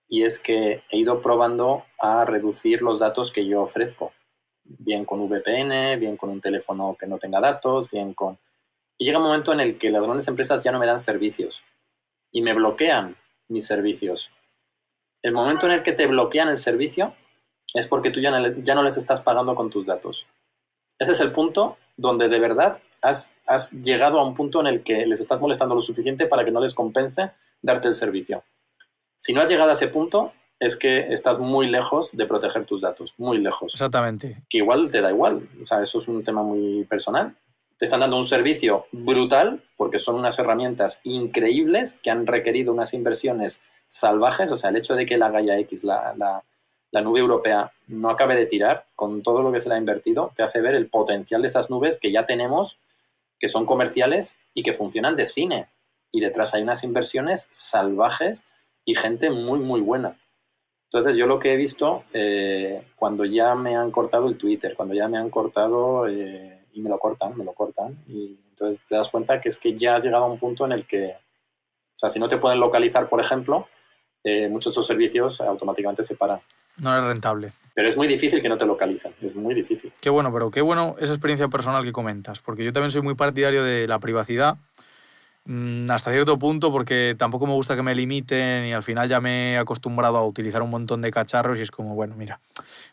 y es que he ido probando a reducir los datos que yo ofrezco, bien con VPN, bien con un teléfono que no tenga datos, bien con... Y llega un momento en el que las grandes empresas ya no me dan servicios y me bloquean mis servicios. El momento en el que te bloquean el servicio es porque tú ya no les estás pagando con tus datos. Ese es el punto donde de verdad has llegado a un punto en el que les estás molestando lo suficiente para que no les compense darte el servicio. Si no has llegado a ese punto, es que estás muy lejos de proteger tus datos, muy lejos. Exactamente. Que igual te da igual, o sea, eso es un tema muy personal. Te están dando un servicio brutal porque son unas herramientas increíbles que han requerido unas inversiones salvajes. O sea, el hecho de que la Gaia X, la nube europea, no acabe de tirar con todo lo que se le ha invertido, te hace ver el potencial de esas nubes que ya tenemos, que son comerciales y que funcionan de cine. Y detrás hay unas inversiones salvajes y gente muy, muy buena. Entonces, yo lo que he visto, cuando ya me han cortado el Twitter, cuando ya me han cortado, y me lo cortan, y entonces te das cuenta que es que ya has llegado a un punto en el que, o sea, si no te pueden localizar, por ejemplo, muchos de esos servicios automáticamente se paran. No es rentable. Pero es muy difícil que no te localicen, es muy difícil. Qué bueno, pero qué bueno esa experiencia personal que comentas, porque yo también soy muy partidario de la privacidad, hasta cierto punto, porque tampoco me gusta que me limiten y al final ya me he acostumbrado a utilizar un montón de cacharros y es como, bueno, mira,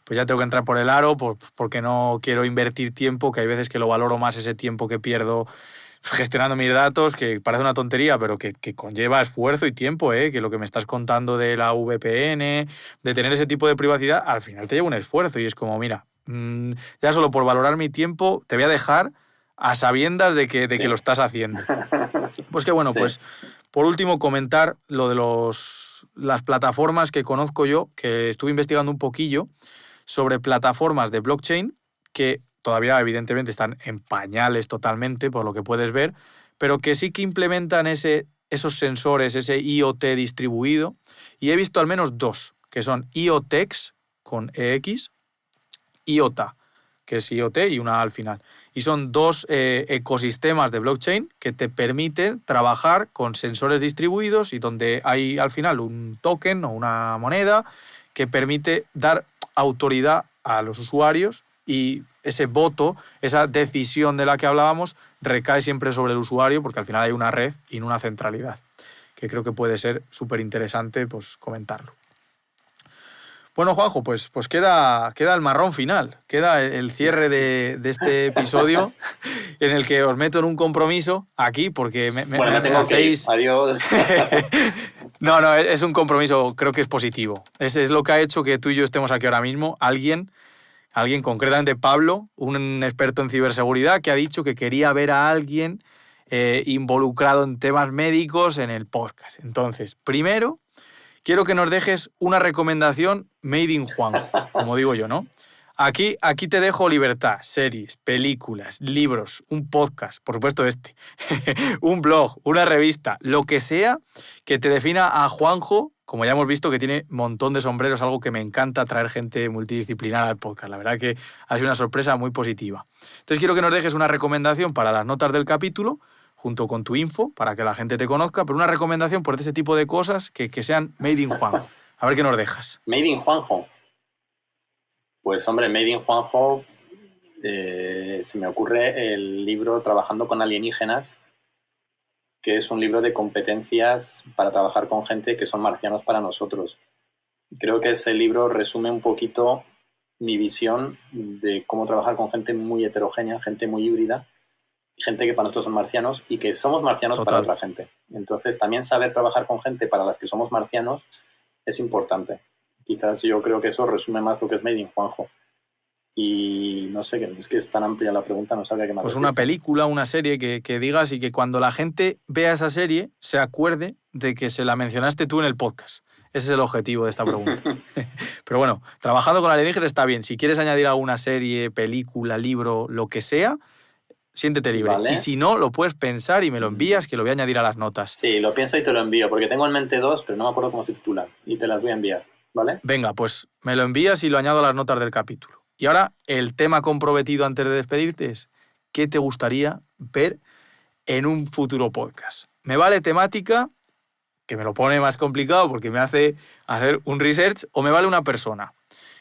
pues ya tengo que entrar por el aro porque no quiero invertir tiempo, que hay veces que lo valoro más ese tiempo que pierdo gestionando mis datos, que parece una tontería, pero que conlleva esfuerzo y tiempo, que lo que me estás contando de la VPN, de tener ese tipo de privacidad, al final te lleva un esfuerzo y es como, mira, ya solo por valorar mi tiempo te voy a dejar a sabiendas de que lo estás haciendo. Pues que bueno, sí. Pues por último comentar lo de las plataformas que conozco yo, que estuve investigando un poquillo sobre plataformas de blockchain que todavía evidentemente están en pañales totalmente, por lo que puedes ver, pero que sí que implementan esos sensores, ese IoT distribuido, y he visto al menos dos, que son IoTeX con EX, IOTA, que es IoT y una A al final. Y son dos ecosistemas de blockchain que te permiten trabajar con sensores distribuidos y donde hay al final un token o una moneda que permite dar autoridad a los usuarios y ese voto, esa decisión de la que hablábamos, recae siempre sobre el usuario porque al final hay una red y no una centralidad, que creo que puede ser súper interesante pues, comentarlo. Bueno, Juanjo, pues queda el marrón final, queda el cierre de este episodio en el que os meto en un compromiso aquí porque me tengo hacéis... que ir. Adiós. No, es un compromiso, creo que es positivo. Es lo que ha hecho que tú y yo estemos aquí ahora mismo. Alguien, concretamente Pablo, un experto en ciberseguridad, que ha dicho que quería ver a alguien involucrado en temas médicos en el podcast. Entonces, primero, quiero que nos dejes una recomendación made in Juanjo, como digo yo, ¿no? Aquí te dejo libertad, series, películas, libros, un podcast, por supuesto un blog, una revista, lo que sea que te defina a Juanjo, como ya hemos visto que tiene un montón de sombreros, algo que me encanta traer gente multidisciplinar al podcast. La verdad que ha sido una sorpresa muy positiva. Entonces quiero que nos dejes una recomendación para las notas del capítulo, junto con tu info, para que la gente te conozca, pero una recomendación por este tipo de cosas que sean made in Juanjo. A ver qué nos dejas. Made in Juanjo. Pues hombre, Made in Juanjo, se me ocurre el libro Trabajando con alienígenas, que es un libro de competencias para trabajar con gente que son marcianos para nosotros. Creo que ese libro resume un poquito mi visión de cómo trabajar con gente muy heterogénea, gente muy híbrida, gente que para nosotros son marcianos y que somos marcianos Total. Para otra gente. Entonces, también saber trabajar con gente para las que somos marcianos es importante. Quizás yo creo que eso resume más lo que es Made in Juanjo. Y no sé, es que es tan amplia la pregunta, no sabría qué más Pues decir. Una película, una serie que digas y que cuando la gente vea esa serie se acuerde de que se la mencionaste tú en el podcast. Ese es el objetivo de esta pregunta. Pero bueno, trabajando con alienígenas está bien. Si quieres añadir alguna serie, película, libro, lo que sea, siéntete libre. Vale. Y si no, lo puedes pensar y me lo envías, que lo voy a añadir a las notas. Sí, lo pienso y te lo envío, porque tengo en mente dos, pero no me acuerdo cómo se titulan. Y te las voy a enviar. ¿vale? Venga, pues me lo envías y lo añado a las notas del capítulo. Y ahora, el tema comprometido antes de despedirte es, ¿qué te gustaría ver en un futuro podcast? Me vale temática, que me lo pone más complicado porque me hace hacer un research, o me vale una persona.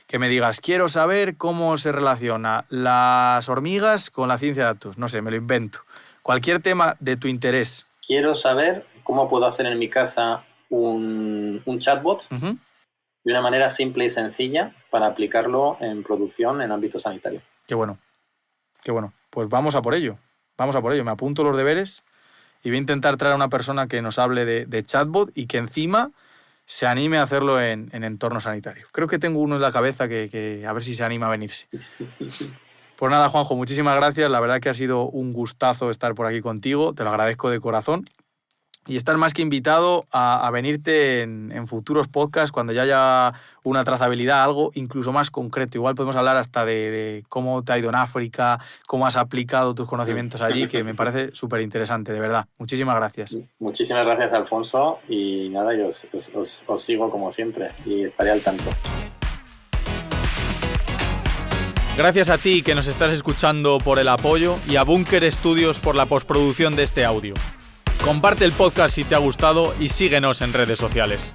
Que me digas, quiero saber cómo se relaciona las hormigas con la ciencia de datos. No sé, me lo invento. Cualquier tema de tu interés. Quiero saber cómo puedo hacer en mi casa un chatbot Uh-huh. de una manera simple y sencilla para aplicarlo en producción en ámbito sanitario. Qué bueno. Qué bueno. Pues vamos a por ello. Vamos a por ello. Me apunto los deberes y voy a intentar traer a una persona que nos hable de chatbot y que encima se anime a hacerlo en entorno sanitario. Creo que tengo uno en la cabeza que a ver si se anima a venirse. Pues nada, Juanjo, muchísimas gracias. La verdad que ha sido un gustazo estar por aquí contigo. Te lo agradezco de corazón. Y estás más que invitado a venirte en futuros podcasts cuando ya haya una trazabilidad, algo incluso más concreto. Igual podemos hablar hasta de cómo te ha ido en África, cómo has aplicado tus conocimientos allí, que me parece súper interesante, de verdad. Muchísimas gracias. Muchísimas gracias, Alfonso. Y nada, yo os sigo como siempre y estaré al tanto. Gracias a ti que nos estás escuchando por el apoyo y a Bunker Studios por la postproducción de este audio. Comparte el podcast si te ha gustado y síguenos en redes sociales.